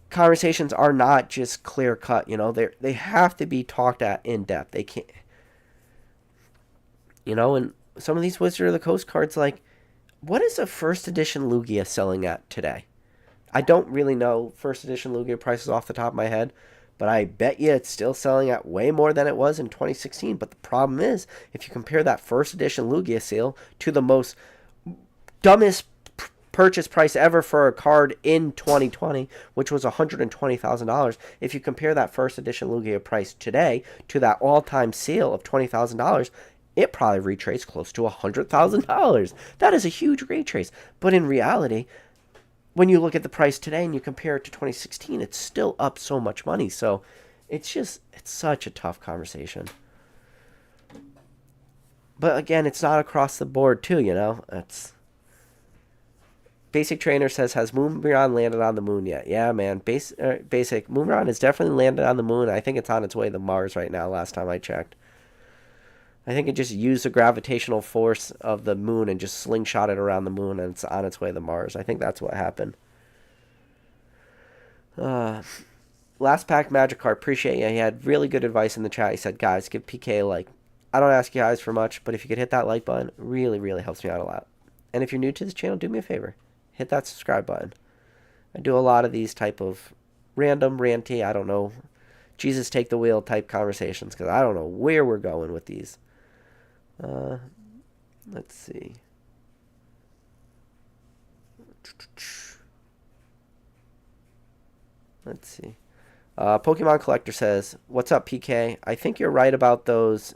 conversations are not just clear cut. You know, they have to be talked at in depth. They can't. You know, and some of these Wizard of the Coast cards, like, what is a first edition Lugia selling at today? I don't really know first edition Lugia prices off the top of my head, but I bet you it's still selling at way more than it was in 2016. But the problem is, if you compare that first edition Lugia sale to the most dumbest purchase price ever for a card in 2020, which was $120,000, if you compare that first edition Lugia price today to that all-time sale of $20,000, it probably retraced close to $100,000. That is a huge retrace. But in reality, when you look at the price today and you compare it to 2016, it's still up so much money. So it's such a tough conversation. But again, it's not across the board too, you know. Basic Trainer says, has Moonbreon landed on the moon yet? Yeah, man. Basic Moonbreon has definitely landed on the moon. I think it's on its way to Mars right now, last time I checked. I think it just used the gravitational force of the moon and just slingshot it around the moon, and it's on its way to Mars. I think that's what happened. Last pack Magikarp, appreciate you. He had really good advice in the chat. He said, guys, give PK a like. I don't ask you guys for much, but if you could hit that like button, it really, really helps me out a lot. And if you're new to this channel, do me a favor. Hit that subscribe button. I do a lot of these type of random, ranty, I don't know, Jesus take the wheel type conversations, because I don't know where we're going with these. Let's see. Let's see. Pokemon Collector says, what's up, PK? I think you're right about those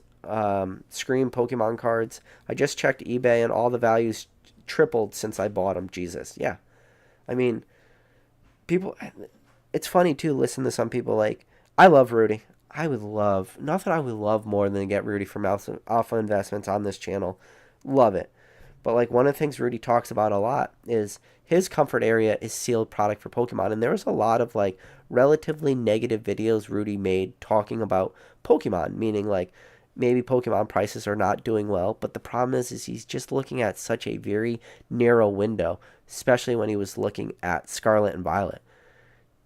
Scream Pokemon cards. I just checked eBay and all the values tripled since I bought them. Jesus. Yeah. I mean, people, it's funny too, listen to some people like, I love Rudy. I would love, nothing I would love more than to get Rudy from Alpha Investments on this channel. Love it. But like one of the things Rudy talks about a lot is his comfort area is sealed product for Pokemon. And there was a lot of like relatively negative videos Rudy made talking about Pokemon, meaning like maybe Pokemon prices are not doing well. But the problem is he's just looking at such a very narrow window, especially when he was looking at Scarlet and Violet.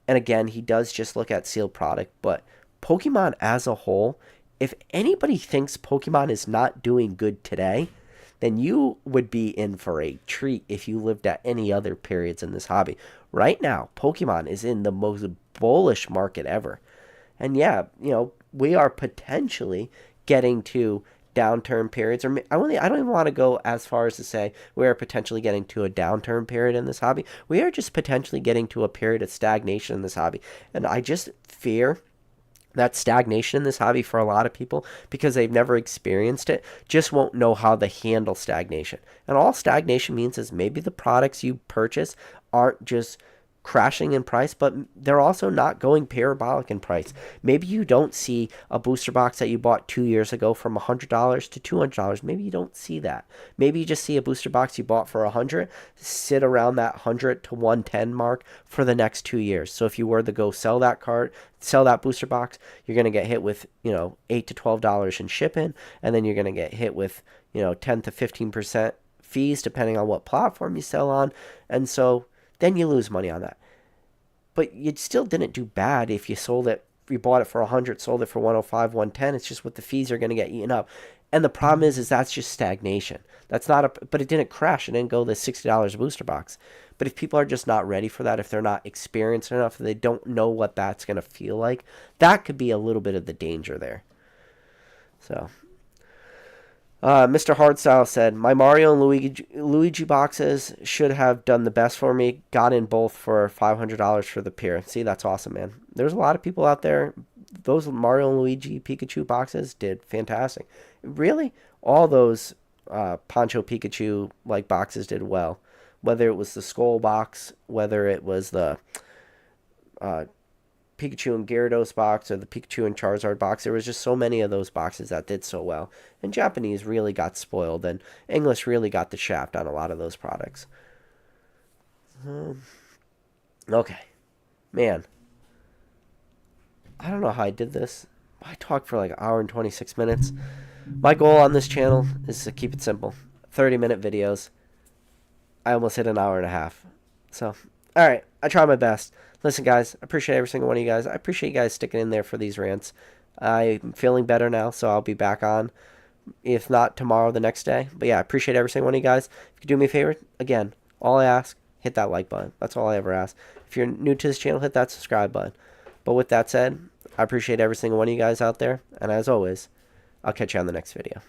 And again, he does just look at sealed product, but Pokemon as a whole, if anybody thinks Pokemon is not doing good today, then you would be in for a treat if you lived at any other periods in this hobby. Right now, Pokemon is in the most bullish market ever. And yeah, you know, we are potentially getting to downturn periods, or I don't even want to go as far as to say we are potentially getting to a downturn period in this hobby. We are just potentially getting to a period of stagnation in this hobby. And I just fear that stagnation in this hobby for a lot of people, because they've never experienced it, just won't know how to handle stagnation. And all stagnation means is maybe the products you purchase aren't just crashing in price, but they're also not going parabolic in price. Maybe you don't see a booster box that you bought 2 years ago from $100 to $200. Maybe you don't see that. Maybe you just see a booster box you bought for $100 sit around that $100 to $110 mark for the next 2 years. So if you were to go sell that card, sell that booster box, you're going to get hit with, $8 to $12 in shipping, and then you're going to get hit with, 10 to 15% fees depending on what platform you sell on. And so then you lose money on that. But you still didn't do bad if you sold it. You bought it for 100, sold it for 105, 110. It's just with the fees are going to get eaten up. And the problem is that's just stagnation. That's not a. But it didn't crash. It didn't go the $60 a booster box. But if people are just not ready for that, if they're not experienced enough, if they don't know what that's going to feel like, that could be a little bit of the danger there. So. Mr. Hardstyle said, my Mario and Luigi boxes should have done the best for me. Got in both for $500 for the pair. See, that's awesome, man. There's a lot of people out there. Those Mario and Luigi Pikachu boxes did fantastic. Really, all those Poncho Pikachu like boxes did well. Whether it was the Skull box, whether it was the Pikachu and Gyarados box or the Pikachu and Charizard box. There was just so many of those boxes that did so well. And Japanese really got spoiled, and English really got the shaft on a lot of those products. Okay. Man. I don't know how I did this. I talked for like an hour and 26 minutes. My goal on this channel is to keep it simple. 30-minute videos. I almost hit an hour and a half. So, alright. I try my best. Listen, guys, I appreciate every single one of you guys. I appreciate you guys sticking in there for these rants. I'm feeling better now, so I'll be back on. If not tomorrow, the next day. But yeah, I appreciate every single one of you guys. If you could do me a favor, again, all I ask, hit that like button. That's all I ever ask. If you're new to this channel, hit that subscribe button. But with that said, I appreciate every single one of you guys out there. And as always, I'll catch you on the next video.